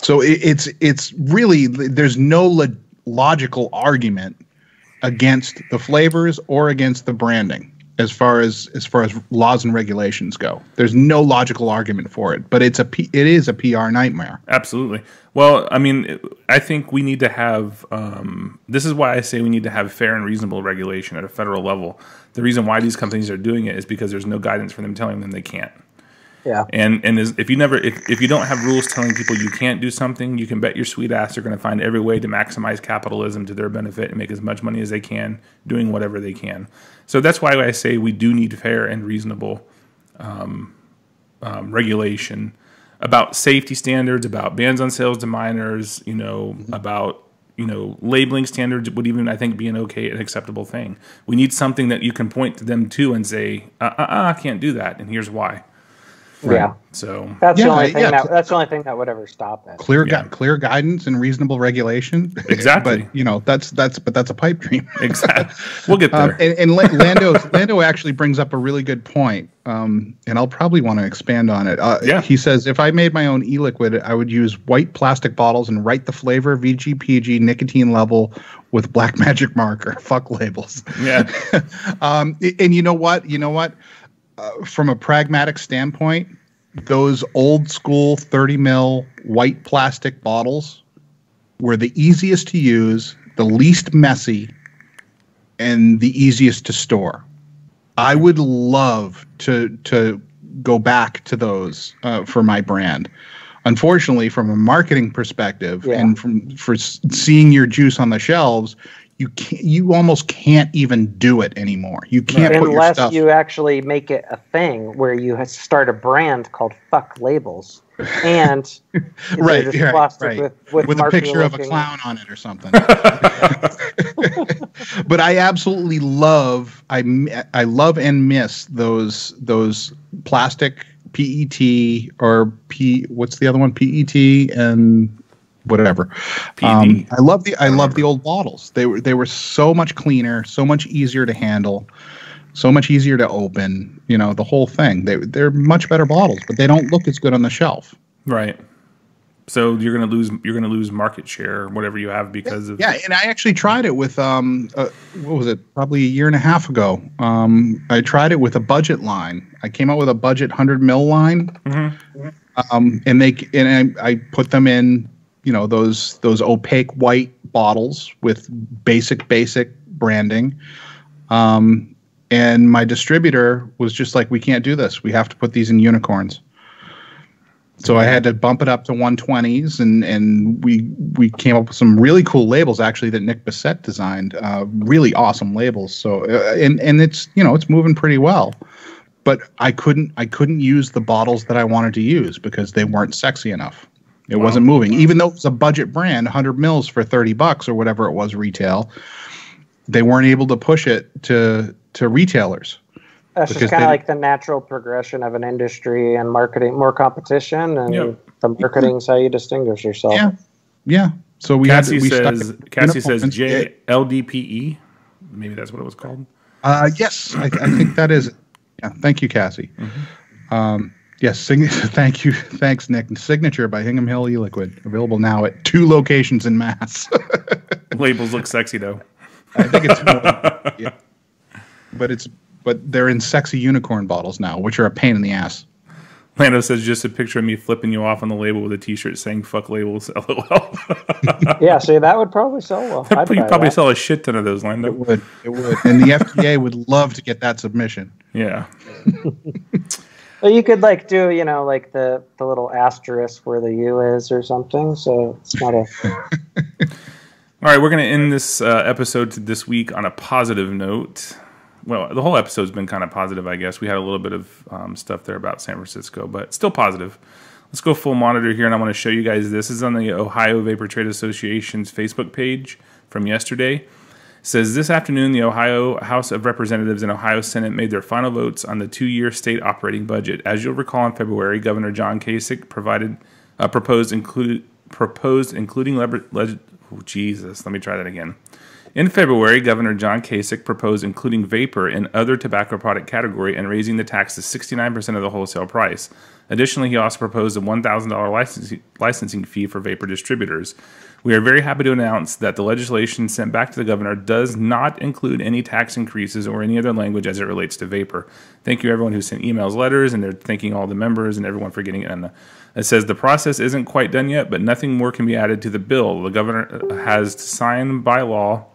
So it's really, there's no logical argument against the flavors or against the branding. as far as laws and regulations go. There's no logical argument for it, but it is a PR nightmare. Absolutely. Well, I mean, I think we need to have. This is why I say we need to have fair and reasonable regulation at a federal level. The reason why these companies are doing it is because there's no guidance for them telling them they can't. Yeah. And if you don't have rules telling people you can't do something, you can bet your sweet ass they're going to find every way to maximize capitalism to their benefit and make as much money as they can doing whatever they can. So that's why I say we do need fair and reasonable regulation about safety standards, about bans on sales to minors, about labeling standards would even, I think, be an acceptable thing. We need something that you can point to them to and say, I can't do that, and here's why. Right. Yeah. So that's the only thing that's the only thing that would ever stop it. Clear guidance and reasonable regulation. Exactly. But that's a pipe dream. Exactly. We'll get there. And Lando actually brings up a really good point. And I'll probably want to expand on it. He says, if I made my own e-liquid, I would use white plastic bottles and write the flavor, VGPG, nicotine level with black magic marker. Fuck labels. Yeah. And you know what? From a pragmatic standpoint, those old school 30 ml white plastic bottles were the easiest to use, the least messy, and the easiest to store. I would love to go back to those for my brand. Unfortunately, from a marketing perspective and for seeing your juice on the shelves, you almost can't even do it anymore. You can't put your stuff. Unless you actually make it a thing where you start a brand called Fuck Labels, and right, with a picture of a clown on it or something. But I absolutely love. I love and miss those plastic PET or what's the other one? PET and whatever. I love the old bottles. They were so much cleaner, so much easier to handle, so much easier to open. The whole thing. They're much better bottles, but they don't look as good on the shelf. Right. So you're gonna lose market share, whatever you have, because of And I actually tried it with what was it? Probably a year and a half ago. I tried it with a budget line. I came out with a budget 100 ml line, and I put them in. Those opaque white bottles with basic branding. And my distributor was just like, we can't do this. We have to put these in unicorns. So I had to bump it up to 120s, and we came up with some really cool labels actually that Nick Bissett designed. Really awesome labels. So and it's it's moving pretty well. But I couldn't use the bottles that I wanted to use because they weren't sexy enough. It wasn't moving, even though it was a budget brand, 100 mils for $30 or whatever it was retail. They weren't able to push it to retailers. That's just kind of like the natural progression of an industry and marketing, more competition, and the marketing is how you distinguish yourself. Yeah. So Cassie says JLDPE. Maybe that's what it was called. Yes, I think that is. Yeah. Thank you, Cassie. Mm-hmm. Yes, thank you. Thanks, Nick. Signature by Hingham Hill E-Liquid. Available now at 2 locations in Mass. Labels look sexy, though. I think it's more, but they're in sexy unicorn bottles now, which are a pain in the ass. Lando says just a picture of me flipping you off on the label with a T-shirt saying "fuck labels." LOL. Yeah, see, that would probably sell well. You'd probably sell a shit ton of those, Lando. It would, and the FDA would love to get that submission. Yeah. Well, you could do the little asterisk where the U is or something. So it's not a. All right, we're going to end this episode this week on a positive note. Well, the whole episode's been kind of positive, I guess. We had a little bit of stuff there about San Francisco, but still positive. Let's go full monitor here, and I want to show you guys this. This is on the Ohio Vapor Trade Association's Facebook page from yesterday. It says, this afternoon, the Ohio House of Representatives and Ohio Senate made their final votes on the 2-year state operating budget. As you'll recall, in February, Governor John Kasich proposed including Jesus, let me try that again. In February, Governor John Kasich proposed including vapor in other tobacco product category and raising the tax to 69% of the wholesale price. Additionally, he also proposed a $1,000 licensing fee for vapor distributors. We are very happy to announce that the legislation sent back to the governor does not include any tax increases or any other language as it relates to vapor. Thank you, everyone who sent emails, letters, and they're thanking all the members and everyone for getting it. And it says the process isn't quite done yet, but nothing more can be added to the bill. The governor has to sign by law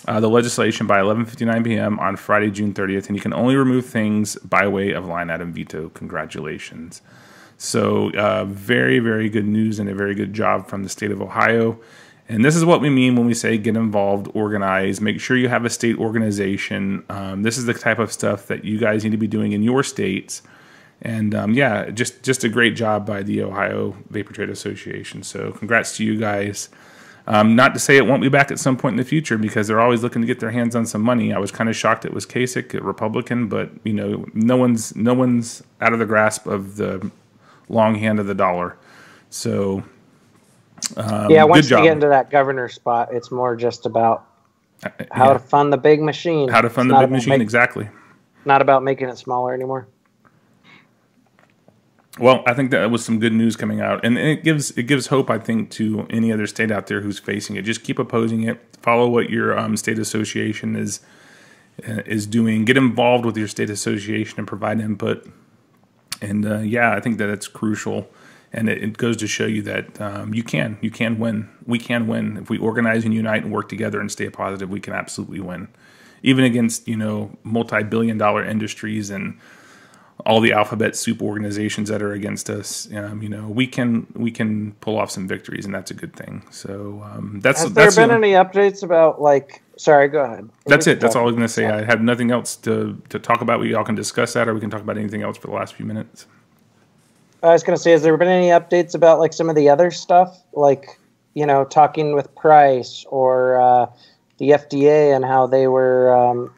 the legislation by 11:59 p.m. on Friday, June 30th, and you can only remove things by way of line item veto. Congratulations. So very, very good news and a very good job from the state of Ohio. And this is what we mean when we say get involved, organize, make sure you have a state organization. This is the type of stuff that you guys need to be doing in your states. And just a great job by the Ohio Vapor Trade Association. So congrats to you guys. Not to say it won't be back at some point in the future, because they're always looking to get their hands on some money. I was kind of shocked it was Kasich, a Republican, but no one's out of the grasp of the long hand of the dollar. So once you get into that governor spot, it's more just about how to fund the big machine. How to fund the big machine, exactly. Not about making it smaller anymore. Well, I think that was some good news coming out, and it gives hope, I think, to any other state out there who's facing it. Just keep opposing it. Follow what your state association is doing. Get involved with your state association and provide input. And I think that it's crucial, and it goes to show you that you can win. We can win if we organize and unite and work together and stay positive. We can absolutely win, even against multi-billion-dollar industries and all the alphabet soup organizations that are against us. We can pull off some victories, and that's a good thing. So has there been any updates about Sorry, go ahead. That's it. That's all I was going to say. I have nothing else to talk about. We all can discuss that, or we can talk about anything else for the last few minutes. I was going to say, has there been any updates about some of the other stuff, talking with Price or the FDA and how they were,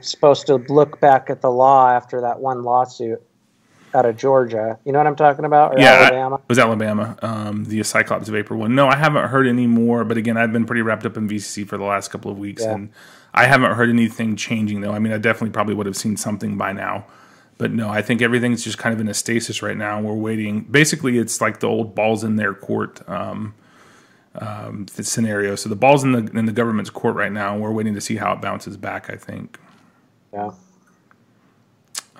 supposed to look back at the law after that one lawsuit out of Georgia? You know what I'm talking about? Or Alabama? It was Alabama, the Cyclops Vapor one. No, I haven't heard any more, but again, I've been pretty wrapped up in VCC for the last couple of weeks, and I haven't heard anything changing, though. I mean, I definitely probably would have seen something by now. But no, I think everything's just kind of in a stasis right now. We're waiting. Basically, it's like the old balls in their court scenario. So the ball's in the government's court right now, and we're waiting to see how it bounces back, I think. Yeah.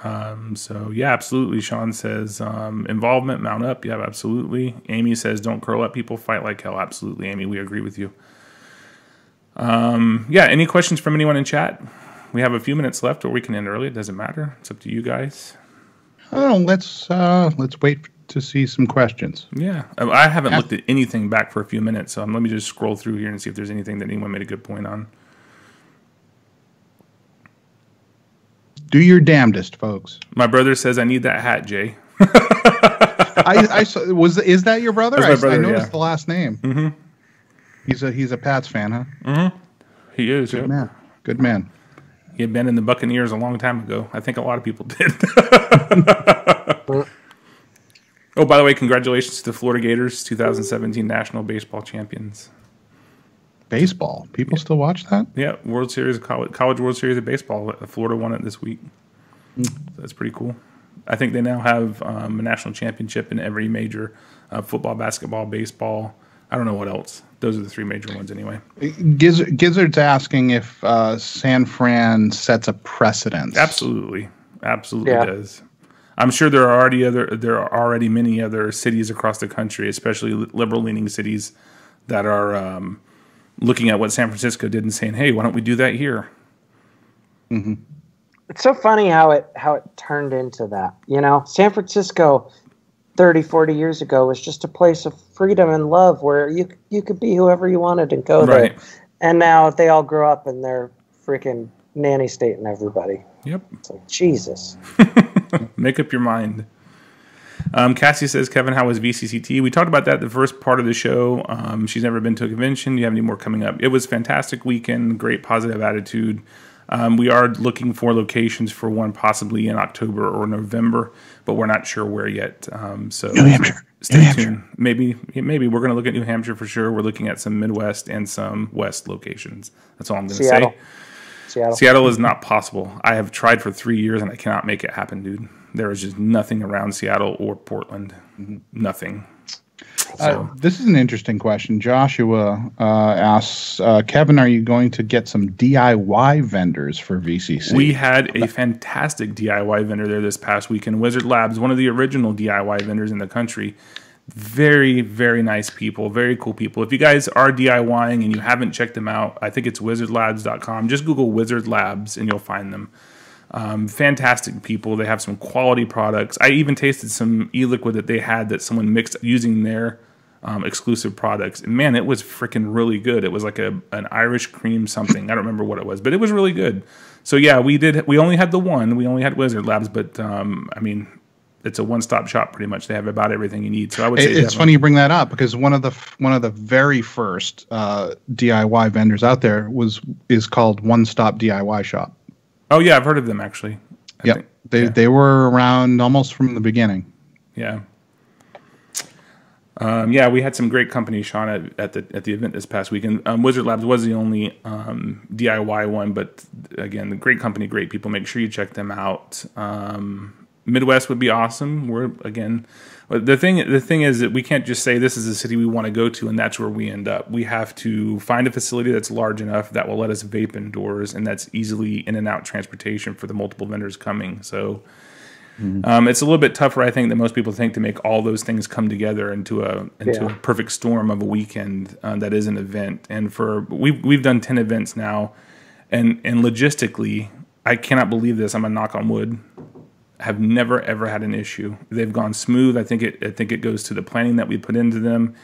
Absolutely. Sean says, involvement, mount up. Yeah, absolutely. Amy says, don't curl up, people, fight like hell. Absolutely, Amy, we agree with you. Any questions from anyone in chat? We have a few minutes left, or we can end early. It doesn't matter. It's up to you guys. Oh, let's wait to see some questions. Yeah, I haven't looked at anything back for a few minutes, so let me just scroll through here and see if there's anything that anyone made a good point on. Do your damnedest, folks. My brother says I need that hat, Jay. I saw, is that your brother? That's my brother, I noticed the last name. Mm-hmm. He's a Pats fan, huh? Mm-hmm. He is. Good man. Good man. He had been in the Buccaneers a long time ago. I think a lot of people did. Oh, by the way, congratulations to the Florida Gators, 2017 National Baseball Champions. Baseball? People still watch that? Yeah, World Series of College World Series of Baseball. Florida won it this week. So that's pretty cool. I think they now have a national championship in every major football, basketball, baseball. I don't know what else. Those are the three major ones anyway. Gizzard's asking if San Fran sets a precedent. Absolutely does. I'm sure there are already many other cities across the country, especially liberal-leaning cities, that are looking at what San Francisco did and saying, "Hey, why don't we do that here?" Mm-hmm. It's so funny how it turned into that. San Francisco 30, 40 years ago was just a place of freedom and love where you could be whoever you wanted and go there. And now they all grow up and they're freaking nanny state and everybody. Yep. It's like, Jesus. Make up your mind. Cassie says, Kevin, how was VCCT? We talked about that the first part of the show. She's never been to a convention. Do you have any more coming up? It was a fantastic weekend, great positive attitude. We are looking for locations for one possibly in October or November, but we're not sure where yet. So New Hampshire. Stay tuned. Maybe we're going to look at New Hampshire for sure. We're looking at some Midwest and some West locations. That's all I'm going to say. Seattle is not possible. I have tried for 3 years and I cannot make it happen, dude. There is just nothing around Seattle or Portland. Nothing. So this is an interesting question. Joshua asks, Kevin, are you going to get some DIY vendors for VCC? we had a fantastic DIY vendor there this past weekend. Wizard Labs, one of the original DIY vendors in the country. Very, very nice people, very cool people. If you guys are DIYing and you haven't checked them out, I think it's wizardlabs.com. Just Google Wizard Labs and you'll find them. Fantastic people. They have some quality products. I even tasted some e-liquid that they had that someone mixed using their exclusive products. And man, it was freaking really good. It was like an Irish cream something. I don't remember what it was, but it was really good. So yeah, we only had the one. We only had Wizard Labs, but I mean, it's a one-stop shop pretty much. They have about everything you need. So I would say it's funny you bring that up because one of the very first DIY vendors out there is called One Stop DIY Shop. Oh yeah, I've heard of them actually. They were around almost from the beginning. Yeah. Yeah, we had some great company, Sean, at the event this past weekend. Wizard Labs was the only DIY one, but again, the great company, great people. Make sure you check them out. Midwest would be awesome. The thing is that we can't just say this is the city we want to go to and that's where we end up. We have to find a facility that's large enough that will let us vape indoors and that's easily in and out transportation for the multiple vendors coming. So it's a little bit tougher, I think, than most people think to make all those things come together into a perfect storm of a weekend that is an event. And we've done 10 events now, and logistically, I cannot believe this. I'm gonna knock on wood. Have never ever had an issue. They've gone smooth. I think it goes to the planning that we put into them.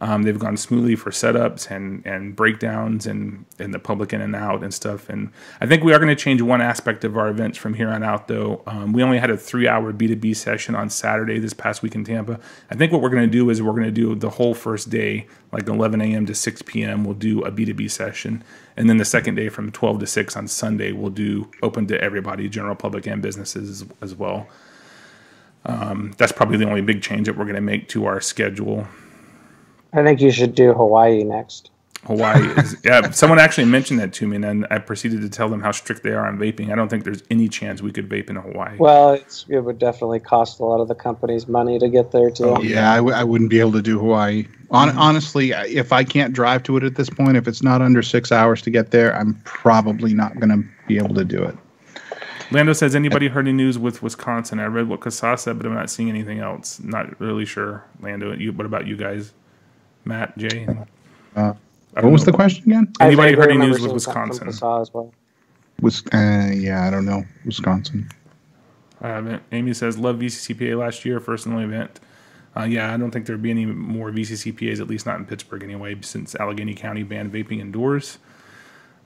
They've gone smoothly for setups and breakdowns and the public in and out and stuff. And I think we are going to change one aspect of our events from here on out, though. We only had a 3-hour B2B session on Saturday this past week in Tampa. I think what we're going to do is we're going to do the whole first day, like 11 a.m. to 6 p.m., we'll do a B2B session. And then the second day from 12 to 6 on Sunday, we'll do open to everybody, general public and businesses as well. That's probably the only big change that we're going to make to our schedule. I think you should do Hawaii next. Hawaii is, yeah. Someone actually mentioned that to me, and then I proceeded to tell them how strict they are on vaping. I don't think there's any chance we could vape in Hawaii. Well, it would definitely cost a lot of the companies money to get there, too. Oh, yeah, I wouldn't be able to do Hawaii. Honestly, if I can't drive to it at this point, if it's not under 6 hours to get there, I'm probably not going to be able to do it. Lando says, anybody heard any news with Wisconsin? I read what Casas said, but I'm not seeing anything else. Not really sure, Lando. What about you guys? Matt, Jay? What was the question again? Anybody heard any news with Wisconsin? As well. Yeah, I don't know. Wisconsin. Amy says, love VCCPA last year, first and only event. Yeah, I don't think there'd be any more VCCPAs, at least not in Pittsburgh anyway, since Allegheny County banned vaping indoors.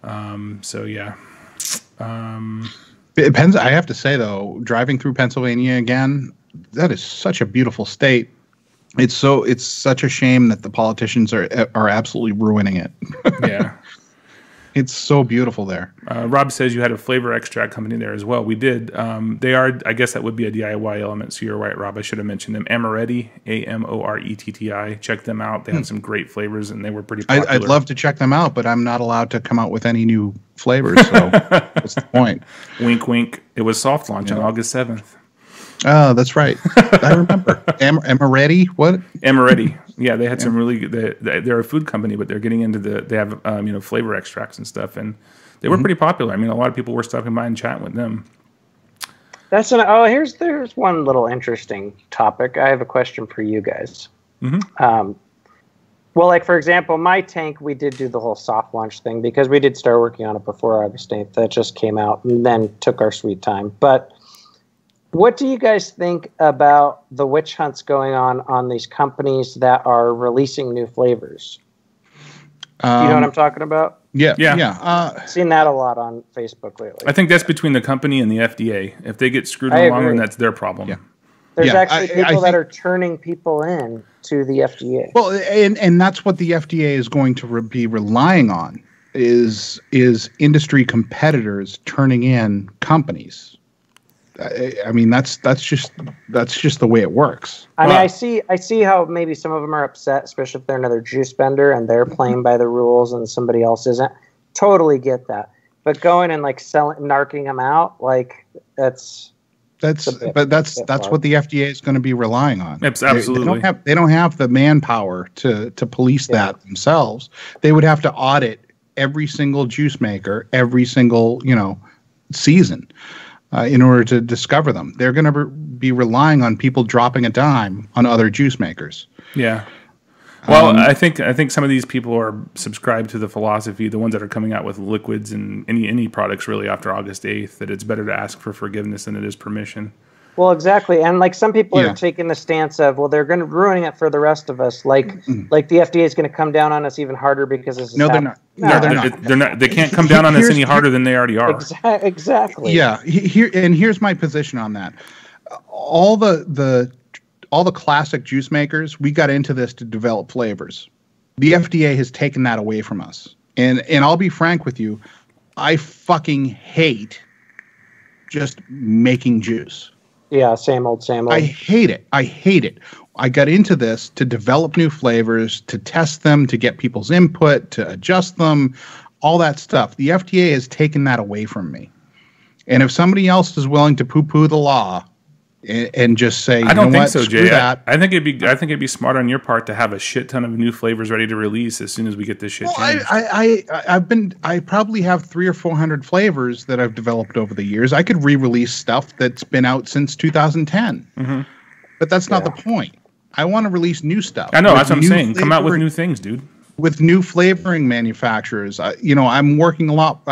So, yeah. It depends. I have to say, though, driving through Pennsylvania again, that is such a beautiful state. It's such a shame that the politicians are absolutely ruining it. Yeah. It's so beautiful there. Rob says you had a flavor extract company there as well. We did. They are, I guess that would be a DIY element. So you're right, Rob. I should have mentioned them. Amoretti, Amoretti. Check them out. They have some great flavors, and they were pretty popular. I'd love to check them out, but I'm not allowed to come out with any new flavors. So what's the point? Wink, wink. It was soft launch on August 7th. Oh, that's right. I remember. Amoretti? What? Amoretti. Yeah, they had some really good. They're a food company, but they're getting into they have flavor extracts and stuff, and they were pretty popular. I mean, a lot of people were stopping by and chatting with them. There's one little interesting topic. I have a question for you guys. Mm-hmm. Well, like for example, my tank, we did do the whole soft launch thing because we did start working on it before August 8th. That just came out and then took our sweet time, but. What do you guys think about the witch hunts going on these companies that are releasing new flavors? Do you know what I'm talking about? Yeah. Seen that a lot on Facebook lately. I think that's between the company and the FDA. If they get screwed in the long run, that's their problem. Yeah. There's actually people that are turning people in to the FDA. Well, and that's what the FDA is going to be relying on is industry competitors turning in companies. I mean, that's just the way it works. I mean, I see how maybe some of them are upset, especially if they're another juice vendor and they're playing by the rules and somebody else isn't. Totally get that. But going and like narking them out, like that's That's what the FDA is going to be relying on. Absolutely. They don't have the manpower to police that themselves. They would have to audit every single juice maker every single season in order to discover them. They're going to be relying on people dropping a dime on other juice makers. Yeah. Well, I think some of these people are subscribed to the philosophy, the ones that are coming out with liquids and any products really after August 8th, that it's better to ask for forgiveness than it is permission. Well, exactly. And like some people are taking the stance of, well, they're going to ruin it for the rest of us. Like the FDA is going to come down on us even harder because this is they're not. No, they're not. They can't come down on us any harder than they already are. Exactly. Yeah. Here's my position on that. All the classic juice makers, we got into this to develop flavors. The FDA has taken that away from us. And I'll be frank with you, I fucking hate just making juice. Yeah, same old. I hate it. I got into this to develop new flavors, to test them, to get people's input, to adjust them, all that stuff. The FDA has taken that away from me. And if somebody else is willing to poo-poo the law and just say, I don't think so, Jay. I think it'd be smart on your part to have a shit ton of new flavors ready to release as soon as we get this shit changed. I probably have 300 or 400 flavors that I've developed over the years. I could re-release stuff that's been out since 2010, but that's not the point. I want to release new stuff. I know, that's what I'm saying. Come out with new things, dude. With new flavoring manufacturers, I'm working a lot.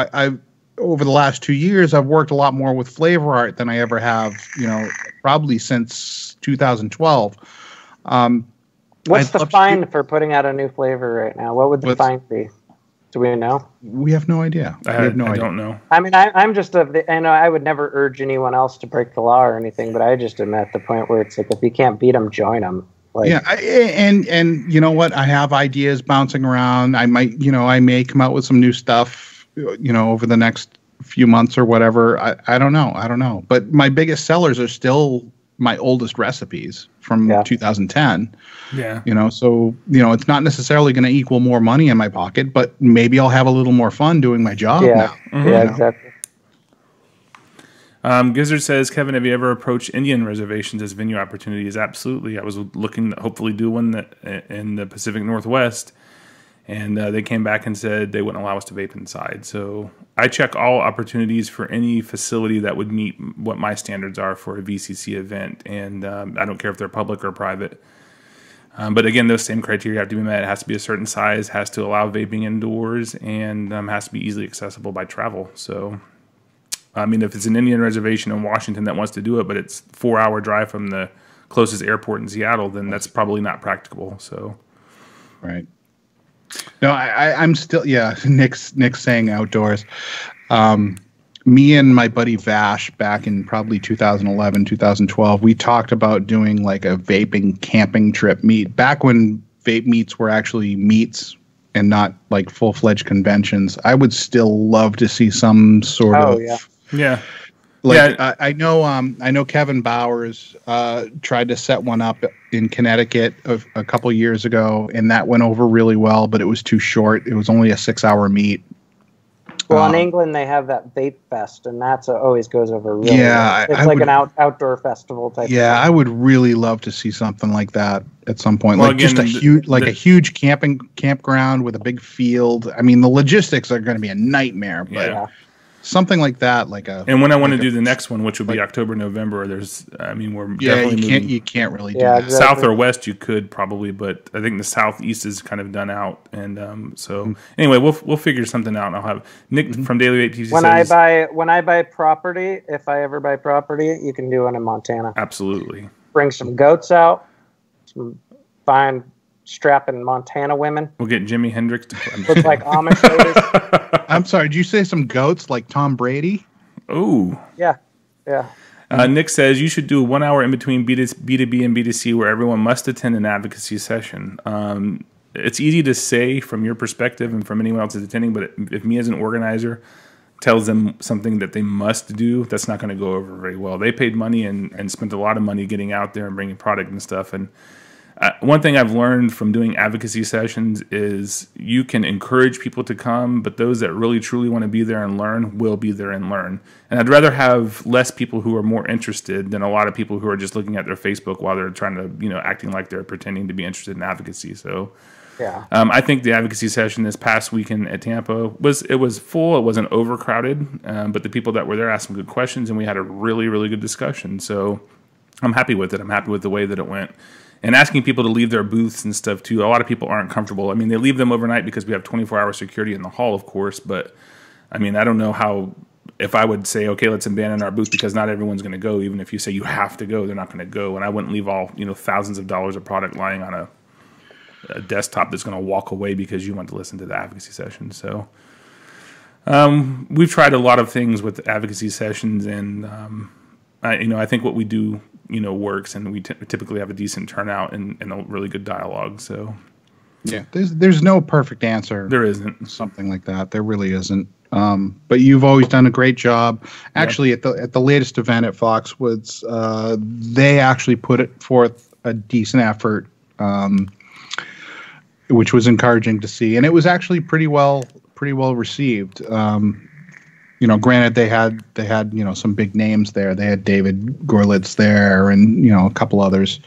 Over the last 2 years, I've worked a lot more with flavor art than I ever have, probably since 2012. What's the fine for putting out a new flavor right now? What would the fine be? Do we know? We have no idea. I don't know. I mean, I'm just I would never urge anyone else to break the law or anything, but I just am at the point where it's like, if you can't beat them, join them. And you know what? I have ideas bouncing around. I may come out with some new stuff, over the next few months or whatever. I don't know. But my biggest sellers are still my oldest recipes from 2010. Yeah. So, it's not necessarily going to equal more money in my pocket, but maybe I'll have a little more fun doing my job now. Yeah, exactly. Gizzard says, Kevin, have you ever approached Indian reservations as venue opportunities? Absolutely. I was looking to hopefully do one in the Pacific Northwest. And they came back and said they wouldn't allow us to vape inside. So I check all opportunities for any facility that would meet what my standards are for a VCC event. And I don't care if they're public or private. But again, those same criteria have to be met. It has to be a certain size, has to allow vaping indoors, and has to be easily accessible by travel. So, I mean, if it's an Indian reservation in Washington that wants to do it, but it's a 4-hour drive from the closest airport in Seattle, then that's probably not practicable. So, right. No, I'm still, Nick's saying outdoors. Me and my buddy Vash back in probably 2011, 2012, we talked about doing like a vaping camping trip meet back when vape meets were actually meets and not like full-fledged conventions. I would still love to see some sort of. Yeah. I know Kevin Bowers tried to set one up in Connecticut a couple years ago, and that went over really well, but it was too short. It was only a 6-hour meet. Well, in England, they have that Vape Fest, and that's always goes over really well. It's like an outdoor festival type. Yeah, thing. I would really love to see something like that at some point. Well, like again, just a huge campground with a big field. I mean, the logistics are going to be a nightmare, but something like that, And when I want to do the next one, which would be October, November, we're definitely moving. You can't really do that. Exactly. South or west, you could probably, but I think the southeast is kind of done out. And anyway, we'll figure something out. And I'll have Nick from Daily Vape TV when I buy property, if I ever buy property, you can do one in Montana. Absolutely. Bring some goats out, some fine strapping Montana women. We'll get Jimi Hendrix to Look like Amish ladies. I'm sorry, did you say some goats like Tom Brady? Oh. Yeah. Nick says you should do a 1 hour in between B2B and B2C where everyone must attend an advocacy session. It's easy to say from your perspective and from anyone else that's attending, but if me as an organizer tells them something that they must do, that's not going to go over very well. They paid money and spent a lot of money getting out there and bringing product and stuff, and One thing I've learned from doing advocacy sessions is you can encourage people to come, but those that really truly want to be there and learn will be there and learn. And I'd rather have less people who are more interested than a lot of people who are just looking at their Facebook while they're trying to, acting like they're pretending to be interested in advocacy. So Yeah. I think the advocacy session this past weekend at Tampa was full. It wasn't overcrowded, but the people that were there asked some good questions, and we had a really, really good discussion. So I'm happy with it. I'm happy with the way that it went. And asking people to leave their booths and stuff, too. A lot of people aren't comfortable. I mean, they leave them overnight because we have 24-hour security in the hall, of course. But, I mean, I don't know how, if I would say, okay, let's abandon our booth because not everyone's going to go. Even if you say you have to go, they're not going to go. And I wouldn't leave all, thousands of dollars of product lying on a desktop that's going to walk away because you want to listen to the advocacy session. So we've tried a lot of things with advocacy sessions, and I think what we do works, and we typically have a decent turnout and a really good dialogue. So yeah, there's no perfect answer. There isn't. Something like that. There really isn't. But you've always done a great job. Actually, at the latest event at Foxwoods, they actually put forth a decent effort, which was encouraging to see, and it was actually pretty well received. Granted, they had some big names there. They had David Gorlitz there, and a couple others.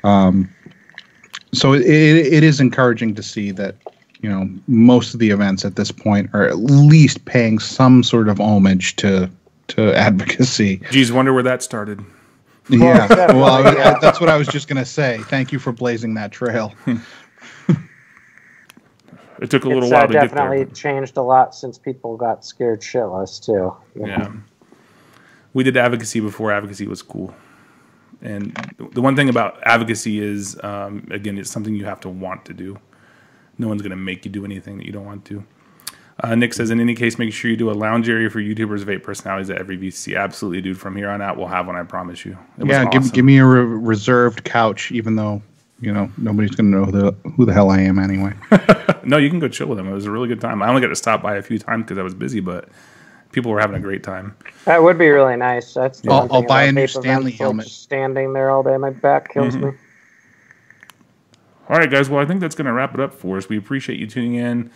So it is encouraging to see that most of the events at this point are at least paying some sort of homage to advocacy. Geez, wonder where that started. Yeah, well, that's what I was just going to say. Thank you for blazing that trail. It took a little while to get there. Definitely changed a lot since people got scared shitless too. Yeah. We did advocacy before advocacy was cool. And the one thing about advocacy is, again, it's something you have to want to do. No one's going to make you do anything that you don't want to. Nick says, in any case, make sure you do a lounge area for YouTubers, vape personalities at every VCC. Absolutely, dude. From here on out, we'll have one, I promise you. Awesome. Give me a reserved couch, even though nobody's going to know who the hell I am anyway. No, you can go chill with them. It was a really good time. I only got to stop by a few times because I was busy, but people were having a great time. That would be really nice. That's the I'll buy a new Stanley helmet. Standing there all day, my back kills me. All right, guys. Well, I think that's going to wrap it up for us. We appreciate you tuning in,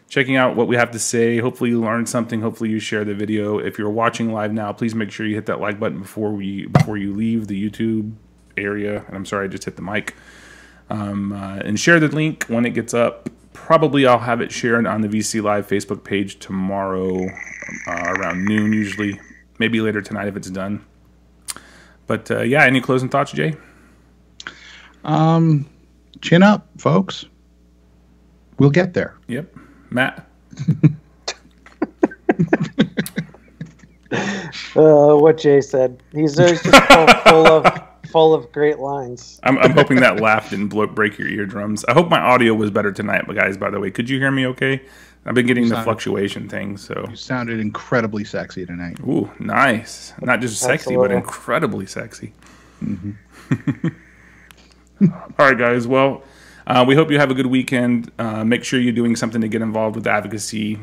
checking out what we have to say. Hopefully you learned something. Hopefully you share the video. If you're watching live now, please make sure you hit that like button before you leave the YouTube area. And I'm sorry, I just hit the mic. And share the link when it gets up. Probably I'll have it shared on the VC Live Facebook page tomorrow around noon usually. Maybe later tonight if it's done. But any closing thoughts, Jay? Chin up, folks. We'll get there. Yep. Matt? What Jay said. He's just full of great lines. I'm hoping that laugh didn't break your eardrums. I hope my audio was better tonight, guys, by the way. Could you hear me okay? I've been getting the fluctuation thing, so. You sounded incredibly sexy tonight. Ooh, nice. Not just sexy, but incredibly sexy. Mm-hmm. All right, guys. Well, we hope you have a good weekend. Make sure you're doing something to get involved with advocacy.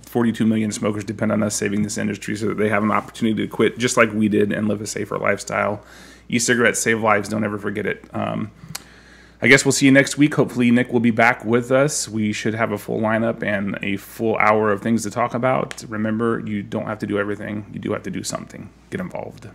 42 million smokers depend on us saving this industry so that they have an opportunity to quit just like we did and live a safer lifestyle. E-cigarettes save lives. Don't ever forget it. I guess we'll see you next week. Hopefully Nick will be back with us. We should have a full lineup and a full hour of things to talk about. Remember, you don't have to do everything. You do have to do something. Get involved.